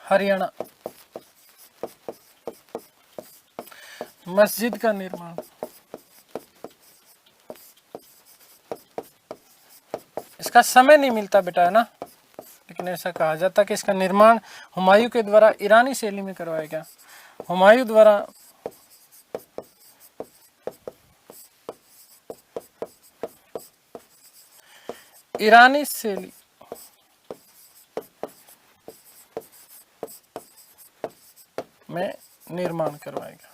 हरियाणा मस्जिद का निर्माण, इसका समय नहीं मिलता बेटा, है ना, लेकिन ऐसा कहा जाता कि इसका निर्माण हुमायूं के द्वारा ईरानी शैली में करवाया गया। हुमायूं द्वारा ईरानी शैली में निर्माण करवाएगा।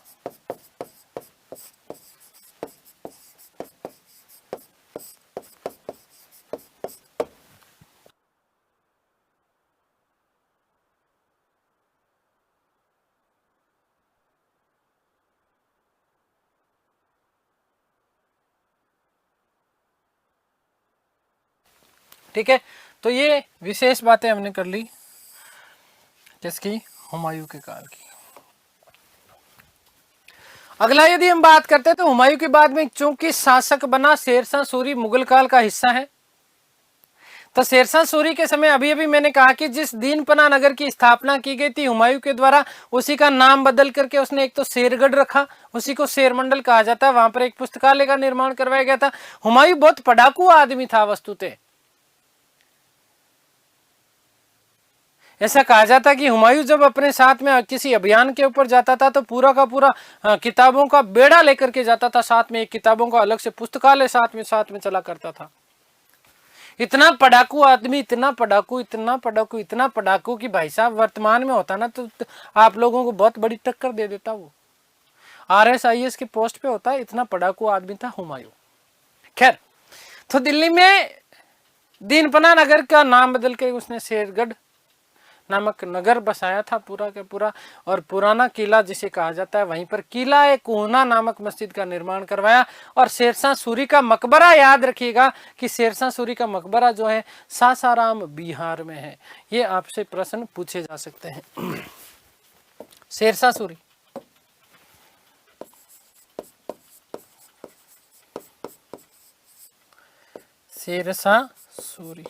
ठीक है, तो ये विशेष बातें हमने कर ली किसकी, हुमायूं के काल की। अगला यदि हम बात करते हैं तो हुमायूं के बाद में चूंकि शासक बना शेरशाह सूरी मुगल काल का हिस्सा है, तो शेरशाह सूरी के समय अभी अभी मैंने कहा कि जिस दीनपना नगर की स्थापना की गई थी हुमायूं के द्वारा, उसी का नाम बदल करके उसने एक तो शेरगढ़ रखा, उसी को शेरमंडल कहा जाता है। वहां पर एक पुस्तकालय का निर्माण करवाया गया था। हुमायूं बहुत पढ़ाकू आदमी था वस्तुतः। ऐसा कहा जाता है कि हुमायूं जब अपने साथ में किसी अभियान के ऊपर जाता था तो पूरा का पूरा किताबों का बेड़ा लेकर के जाता था, साथ में एक किताबों का अलग से पुस्तकालय साथ में चला करता था। इतना पढ़ाकू आदमी, इतना पढ़ाकू कि भाई साहब वर्तमान में होता ना तो आप लोगों को बहुत बड़ी टक्कर दे देता। वो RSIS के पोस्ट पे होता है, इतना पढ़ाकू आदमी था हुमायूं। खैर, तो दिल्ली में दीनपना नगर का नाम बदल के उसने शेरगढ़ नामक नगर बसाया था पूरा का पूरा, और पुराना किला जिसे कहा जाता है वहीं पर किला ए कोहना नामक मस्जिद का निर्माण करवाया। और शेरशाह सूरी का मकबरा, याद रखिएगा कि शेरशाह सूरी का मकबरा जो है सासाराम बिहार में है। ये आपसे प्रश्न पूछे जा सकते हैं। शेरशाह सूरी, शेरशाह सूरी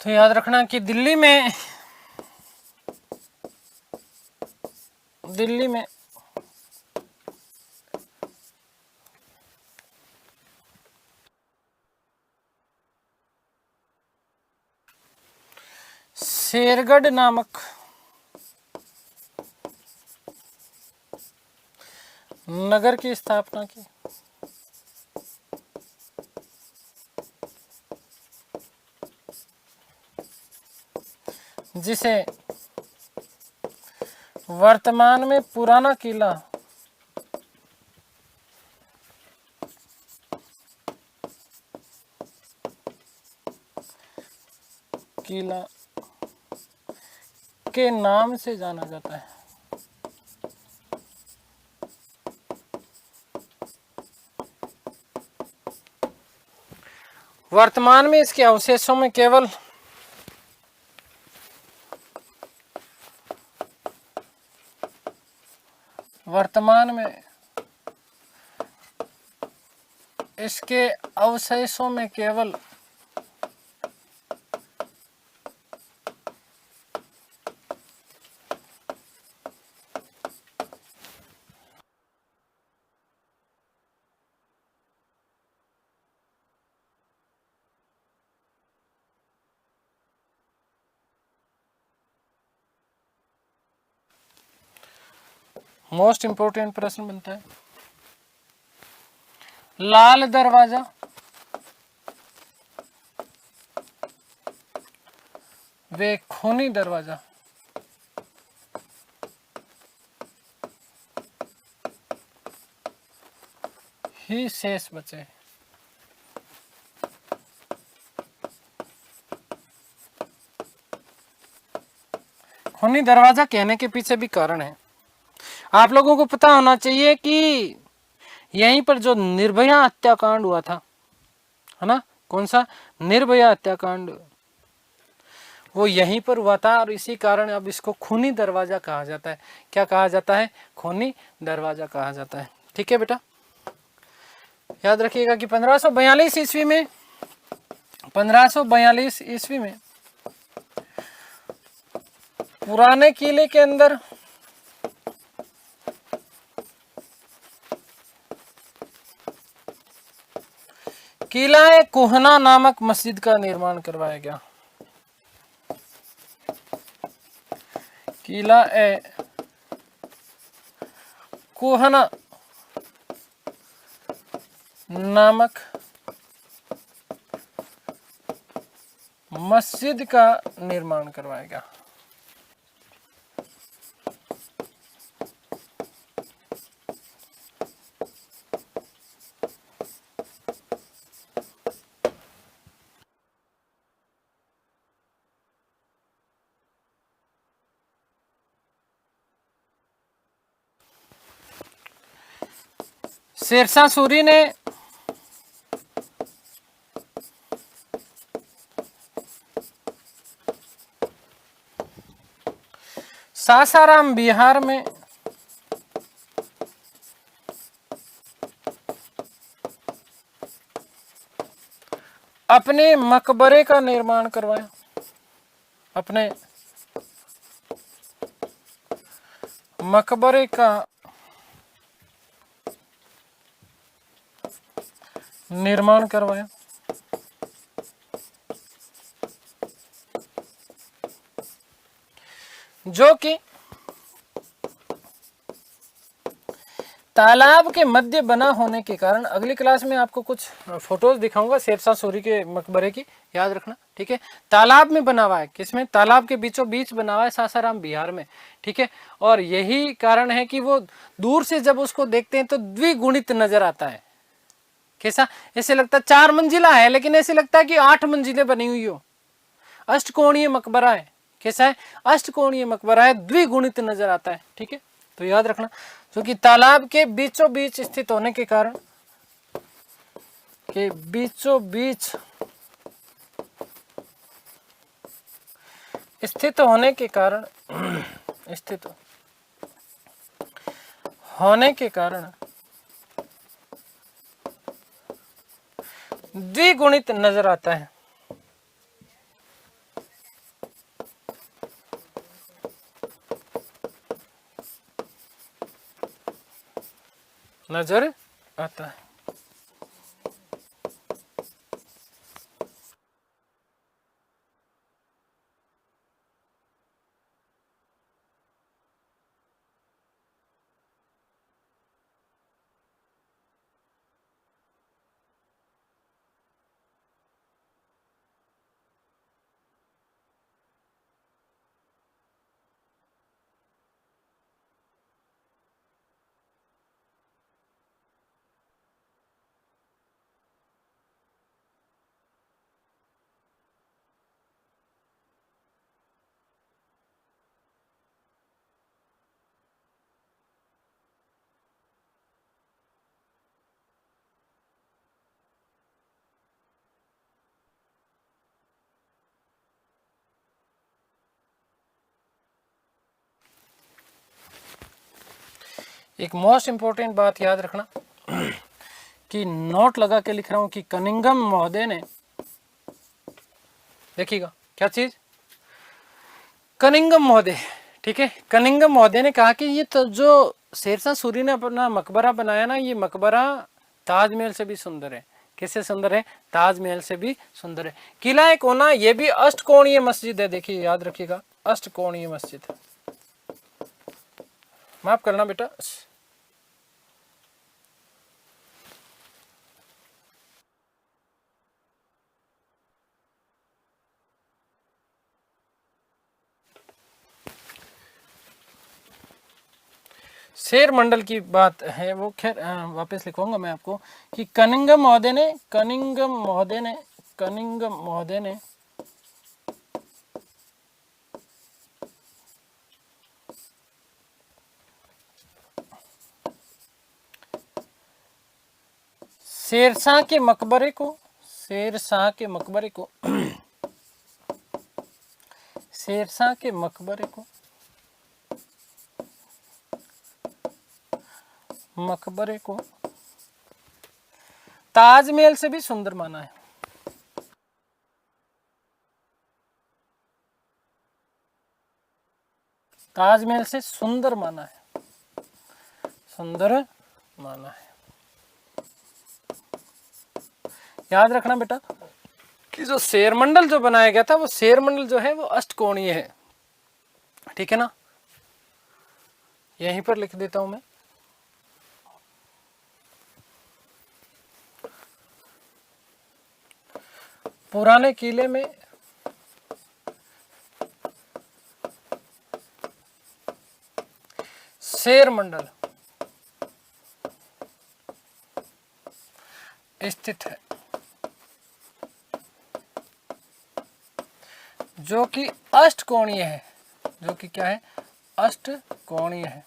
तो याद रखना कि दिल्ली में शेरगढ़ नामक नगर की स्थापना की। जिसे वर्तमान में पुराना किला के नाम से जाना जाता है। वर्तमान में इसके अवशेषों में केवल इसके अवशेषों में केवल मोस्ट इंपोर्टेंट प्रश्न बनता है, लाल दरवाजा वे खूनी दरवाजा ही शेष बचे। खूनी दरवाजा कहने के पीछे भी कारण है। आप लोगों को पता होना चाहिए कि यहीं पर जो निर्भया हत्याकांड हुआ था, है ना, कौन सा, निर्भया हत्याकांड, वो यहीं पर हुआ था। और इसी कारण अब इसको खूनी दरवाजा कहा जाता है। क्या कहा जाता है? खूनी दरवाजा कहा जाता है। ठीक है बेटा, याद रखिएगा कि 1542 ईस्वी में पुराने किले के अंदर किला ए कोहना नामक मस्जिद का निर्माण करवाया गया। किला ए कोहना नामक मस्जिद का निर्माण करवाएगा। शेरशाह सूरी ने सासाराम बिहार में अपने मकबरे का निर्माण करवाया। अपने मकबरे का निर्माण करवाया। जो कि तालाब के मध्य बना होने के कारण, अगली क्लास में आपको कुछ फोटोज दिखाऊंगा शेरशाह सूरी के मकबरे की, याद रखना, ठीक है। तालाब में बना हुआ है, किसमें? तालाब के बीचों बीच बना हुआ है, सासाराम बिहार में, ठीक है। और यही कारण है कि वो दूर से जब उसको देखते हैं तो द्विगुणित नजर आता है। कैसा? ऐसे लगता है 4 मंजिला है, लेकिन ऐसे लगता है कि 8 मंजिलें बनी हुई हो। अष्टकोणीय मकबरा है। कैसा है? अष्टकोणीय मकबरा है, द्विगुणित नजर आता है, ठीक है। तो याद रखना, क्योंकि तालाब के बीचों बीच स्थित होने के कारण, के बीचों बीच स्थित होने के कारण स्थित होने के कारण द्विगुणित नजर आता है। नजर आता है। एक मोस्ट इंपोर्टेंट बात याद रखना कि नोट लगा के लिख रहा हूं कि कनिंघम महोदय ने, देखिएगा क्या चीज, कनिंघम महोदय, ठीक है। कनिंघम महोदय ने कहा कि ये तो जो शेरशाह सूरी ने अपना मकबरा बनाया ना, ये मकबरा ताजमहल से भी सुंदर है। किससे सुंदर है? ताजमहल से भी सुंदर है। किला कोना, ये भी अष्टकोणीय मस्जिद है। देखिए याद रखिएगा, अष्टकोणीय मस्जिद। माफ करना बेटा। शेर मंडल की बात है वो, खैर वापस लिखवाऊंगा मैं आपको कि कनिंघम महोदय ने शेरशाह के मकबरे को शेरशाह के मकबरे को ताजमहल से भी सुंदर माना है। ताजमहल से सुंदर माना है, सुंदर माना है। याद रखना बेटा कि जो शेर मंडल जो बनाया गया था, वो शेर मंडल जो है वो अष्टकोणीय है, ठीक है ना। यहीं पर लिख देता हूं मैं। पुराने किले में शेर मंडल स्थित है, जो कि अष्टकोणीय है, जो कि क्या है, अष्टकोणीय है।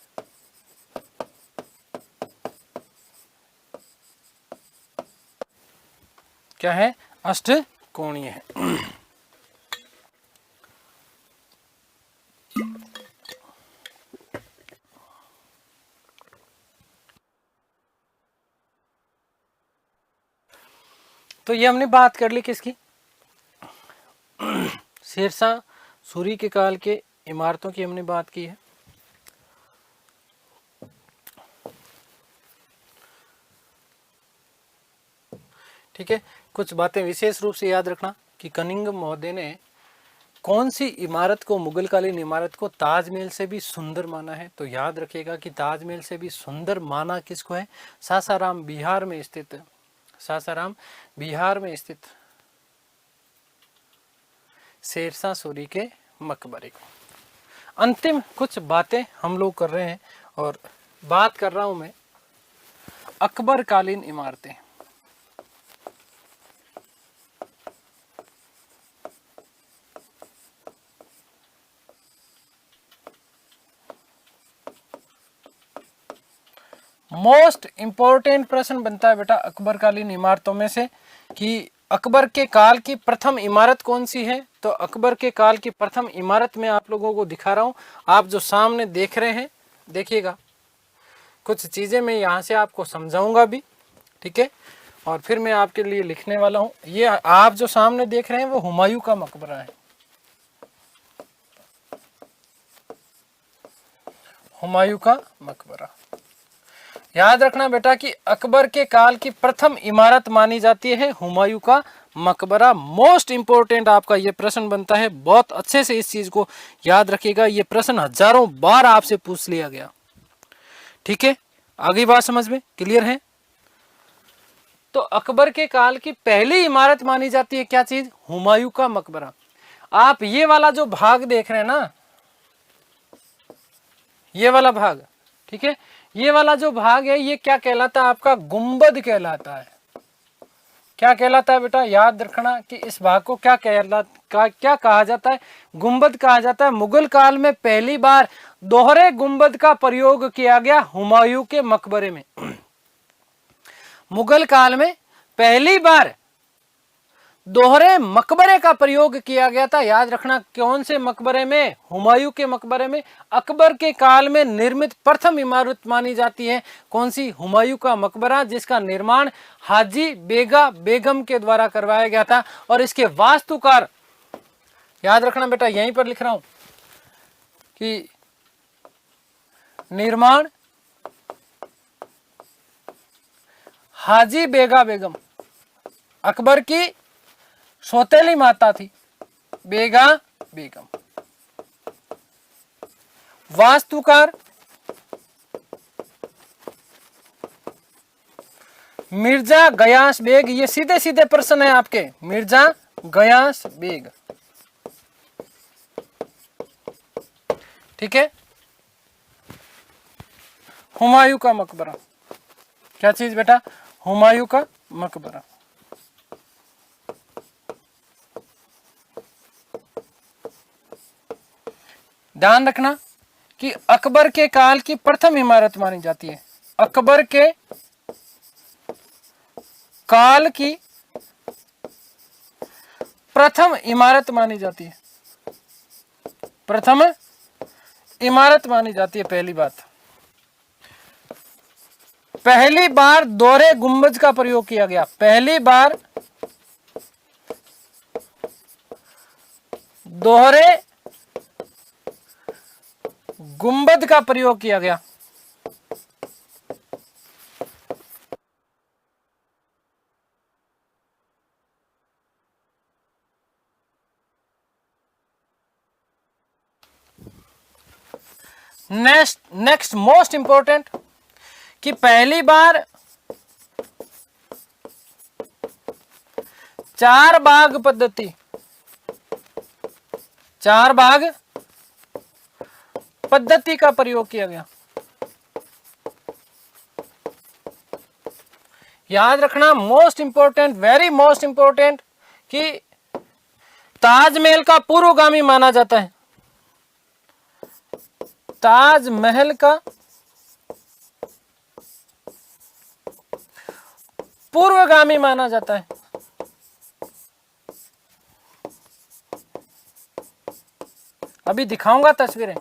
क्या है, अष्टकोणीय है। तो ये हमने बात कर ली किसकी, शेरशाह सूरी के काल के इमारतों की हमने बात की है। ठीक है, कुछ बातें विशेष रूप से याद रखना कि कनिंघम महोदय ने कौन सी इमारत को, मुगलकालीन इमारत को ताजमहल से भी सुंदर माना है। तो याद रखिएगा कि ताजमहल से भी सुंदर माना किसको है, सासाराम बिहार में स्थित, सासाराम बिहार में स्थित शेरशाह सूरी के मकबरे को। अंतिम कुछ बातें हम लोग कर रहे हैं और बात कर रहा हूं मैं अकबर कालीन इमारतें। मोस्ट इंपॉर्टेंट प्रश्न बनता है बेटा अकबर कालीन इमारतों में से कि अकबर के काल की प्रथम इमारत कौन सी है। तो अकबर के काल की प्रथम इमारत में आप लोगों को दिखा रहा हूं, आप जो सामने देख रहे हैं, देखिएगा कुछ चीजें मैं यहां से आपको समझाऊंगा भी, ठीक है, और फिर मैं आपके लिए लिखने वाला हूं। ये आप जो सामने देख रहे हैं वो हुमायूं का मकबरा है, हुमायूं का मकबरा। याद रखना बेटा कि अकबर के काल की प्रथम इमारत मानी जाती है हुमायूं का मकबरा। मोस्ट इंपोर्टेंट आपका ये प्रश्न बनता है, बहुत अच्छे से इस चीज को याद रखिएगा, ये प्रश्न हजारों बार आपसे पूछ लिया गया। ठीक है, आगे बात समझ में क्लियर है। तो अकबर के काल की पहली इमारत मानी जाती है क्या चीज, हुमायूं का मकबरा। आप ये वाला जो भाग देख रहे हैं ना, ये वाला भाग, ठीक है, ये वाला जो भाग है ये क्या कहलाता है, आपका गुंबद कहलाता है। क्या कहलाता है बेटा, याद रखना कि इस भाग को क्या क्या कहा जाता है, गुंबद कहा जाता है। मुगल काल में पहली बार दोहरे गुंबद का प्रयोग किया गया हुमायूं के मकबरे में। मुगल काल में पहली बार दोहरे मकबरे का प्रयोग किया गया था। याद रखना कौन से मकबरे में, हुमायूं के मकबरे में। अकबर के काल में निर्मित प्रथम इमारत मानी जाती है कौन सी, हुमायूं का मकबरा, जिसका निर्माण हाजी बेगा बेगम के द्वारा करवाया गया था। और इसके वास्तुकार, याद रखना बेटा यहीं पर लिख रहा हूं कि निर्माण हाजी बेगा बेगम, अकबर की सौतेली माता थी बेगा बेगम। वास्तुकार मिर्जा गयास बेग। ये सीधे सीधे प्रश्न है आपके, मिर्जा गयास बेग। ठीक है, हुमायूं का मकबरा, क्या चीज बेटा, हुमायूं का मकबरा। ध्यान रखना कि अकबर के काल की प्रथम इमारत मानी जाती है, अकबर के काल की प्रथम इमारत मानी जाती है, प्रथम इमारत मानी जाती है। पहली बात, पहली बार दोहरे गुंबज का प्रयोग किया गया, पहली बार दोहरे गुंबद का प्रयोग किया गया। नेक्स्ट मोस्ट इंपॉर्टेंट कि पहली बार चार बाग पद्धति, चार बाग पद्धति का प्रयोग किया गया। याद रखना, most important, very most important, कि ताजमहल का पूर्वगामी माना जाता है, ताजमहल का पूर्वगामी माना जाता है। अभी दिखाऊंगा तस्वीरें,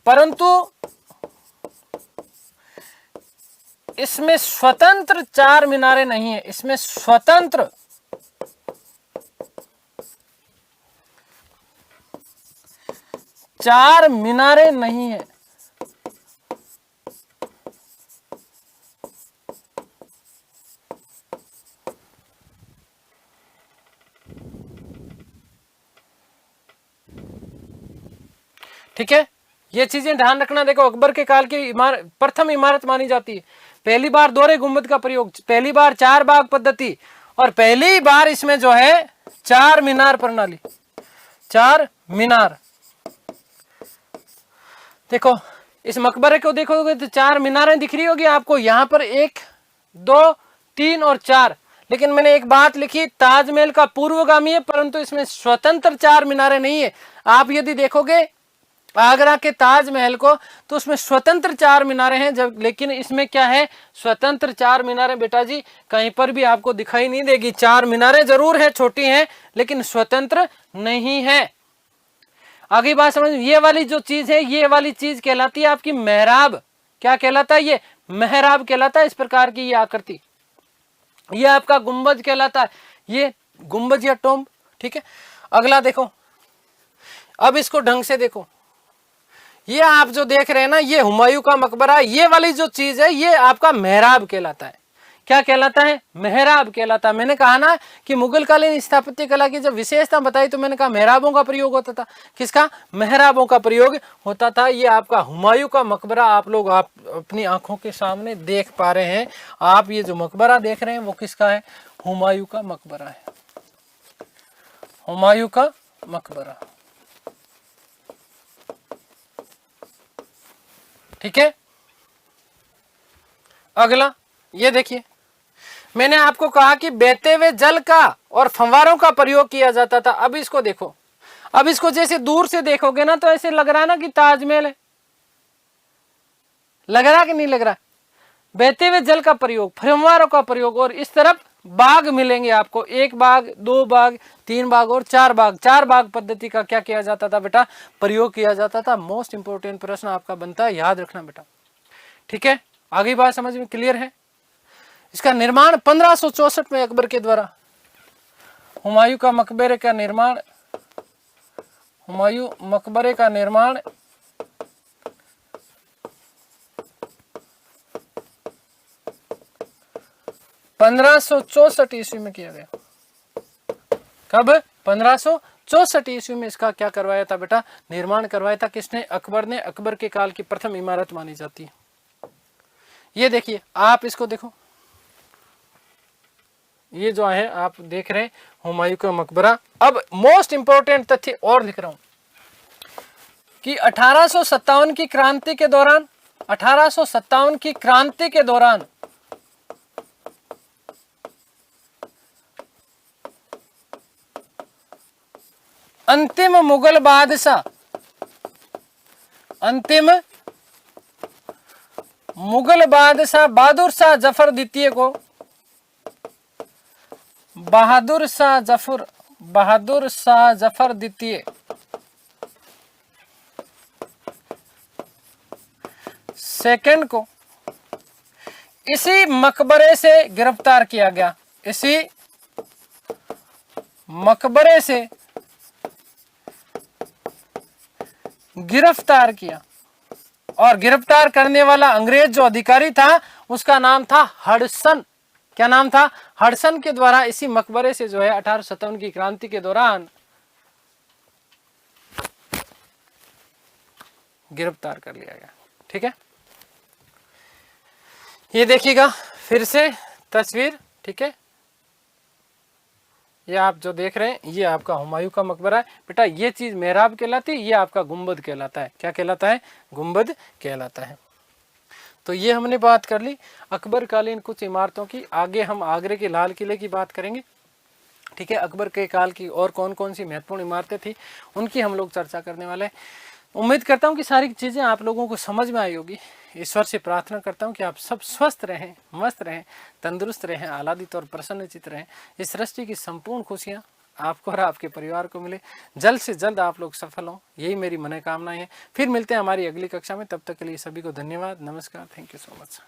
परंतु इसमें स्वतंत्र चार मीनारें नहीं है, इसमें स्वतंत्र चार मीनारें नहीं है। ठीक है, ये चीजें ध्यान रखना। देखो, अकबर के काल की प्रथम इमारत मानी जाती है। पहली बार दोहरे गुंबद का प्रयोग, पहली बार चार बाग पद्धति, और पहली बार इसमें जो है चार मीनार प्रणाली, चार मीनार। देखो, इस मकबरे को देखोगे तो चार मीनारें दिख रही होगी आपको, यहां पर 1 2 3 और 4। लेकिन मैंने एक बात लिखी, ताजमहल का पूर्वगामी है, परंतु इसमें स्वतंत्र चार मीनारें नहीं है। आप यदि देखोगे आगरा के ताजमहल को तो उसमें स्वतंत्र चार मीनारें हैं, जब लेकिन इसमें क्या है, स्वतंत्र चार मीनारें बेटा जी कहीं पर भी आपको दिखाई नहीं देगी। चार मीनारें जरूर है, छोटी हैं, लेकिन स्वतंत्र नहीं है। आगे बात समझ, ये वाली जो चीज है, ये वाली चीज कहलाती है आपकी मेहराब। क्या कहलाता है? ये मेहराब कहलाता है। इस प्रकार की ये आकृति, ये आपका गुंबज कहलाता है, ये गुंबज या टोम्ब। ठीक है, अगला देखो, अब इसको ढंग से देखो। ये आप जो देख रहे हैं ना, ये हुमायूं का मकबरा, ये वाली जो चीज है ये आपका मेहराब कहलाता है। क्या कहलाता है? मेहराब कहलाता है। मैंने कहा ना कि मुगल कालीन स्थापत्य कला की जब विशेषता बताई तो मैंने कहा मेहराबों का प्रयोग होता था। किसका? मेहराबों का प्रयोग होता था। ये आपका हुमायूं का मकबरा आप लोग आप अपनी आंखों के सामने देख पा रहे हैं। आप ये जो मकबरा देख रहे हैं वो किसका है? हुमायूं का मकबरा है, हुमायूं का मकबरा। ठीक है, अगला ये देखिए, मैंने आपको कहा कि बहते हुए जल का और फव्वारों का प्रयोग किया जाता था। अब इसको देखो, अब इसको जैसे दूर से देखोगे ना तो ऐसे लग रहा है ना कि ताजमहल है, लग रहा कि नहीं लग रहा? बहते हुए जल का प्रयोग, फव्वारों का प्रयोग, और इस तरफ बाग मिलेंगे आपको, 1 बाग, 2 बाग, 3 बाग और 4 बाग। 4 बाग पद्धति का क्या किया जाता था बेटा? प्रयोग किया जाता था। मोस्ट इंपोर्टेंट प्रश्न आपका बनता है, याद रखना बेटा। ठीक है, आगे बात समझ में क्लियर है? इसका निर्माण 1564 में अकबर के द्वारा, हुमायूं का मकबरे का निर्माण, हुमायूं मकबरे का निर्माण 1564 ईस्वी में किया गया। कब? 1564 ईस्वी में इसका क्या करवाया था बेटा? निर्माण करवाया था। किसने? अकबर ने। अकबर के काल की प्रथम इमारत मानी जाती है। ये देखिए, आप इसको देखो, ये जो है आप देख रहे हैं हुमायूं का मकबरा। अब मोस्ट इंपोर्टेंट तथ्य और लिख रहा हूं कि 1857 की क्रांति के दौरान, 1857 की क्रांति के दौरान अंतिम मुगल बादशाह, अंतिम मुगल बादशाह बहादुर शाह जफर द्वितीय को, बहादुर शाह जफर द्वितीय सेकंड को इसी मकबरे से गिरफ्तार किया गया। इसी मकबरे से गिरफ्तार किया, और गिरफ्तार करने वाला अंग्रेज जो अधिकारी था उसका नाम था हडसन। क्या नाम था? हडसन के द्वारा इसी मकबरे से जो है 1857 की क्रांति के दौरान गिरफ्तार कर लिया गया। ठीक है, ये देखिएगा फिर से तस्वीर। ठीक है, ये आप जो देख रहे हैं ये आपका हुमायूं का मकबरा है बेटा। ये चीज़ मेहराब कहलाती है, ये आपका गुंबद कहलाता है। क्या कहलाता है? गुंबद कहलाता है। तो ये हमने बात कर ली अकबर कालीन कुछ इमारतों की। आगे हम आगरे के लाल किले की बात करेंगे। ठीक है, अकबर के काल की और कौन कौन सी महत्वपूर्ण इमारतें थी उनकी हम लोग चर्चा करने वाले हैं। उम्मीद करता हूँ कि सारी चीज़ें आप लोगों को समझ में आई होगी। ईश्वर से प्रार्थना करता हूँ कि आप सब स्वस्थ रहें, मस्त रहें, तंदुरुस्त रहें, आह्लादित और प्रसन्नचित रहें। इस सृष्टि की संपूर्ण खुशियाँ आपको और आपके परिवार को मिले। जल्द से जल्द आप लोग सफल हों, यही मेरी मनोकामनाएं हैं। फिर मिलते हैं हमारी अगली कक्षा में। तब तक के लिए सभी को धन्यवाद, नमस्कार, थैंक यू सो मच।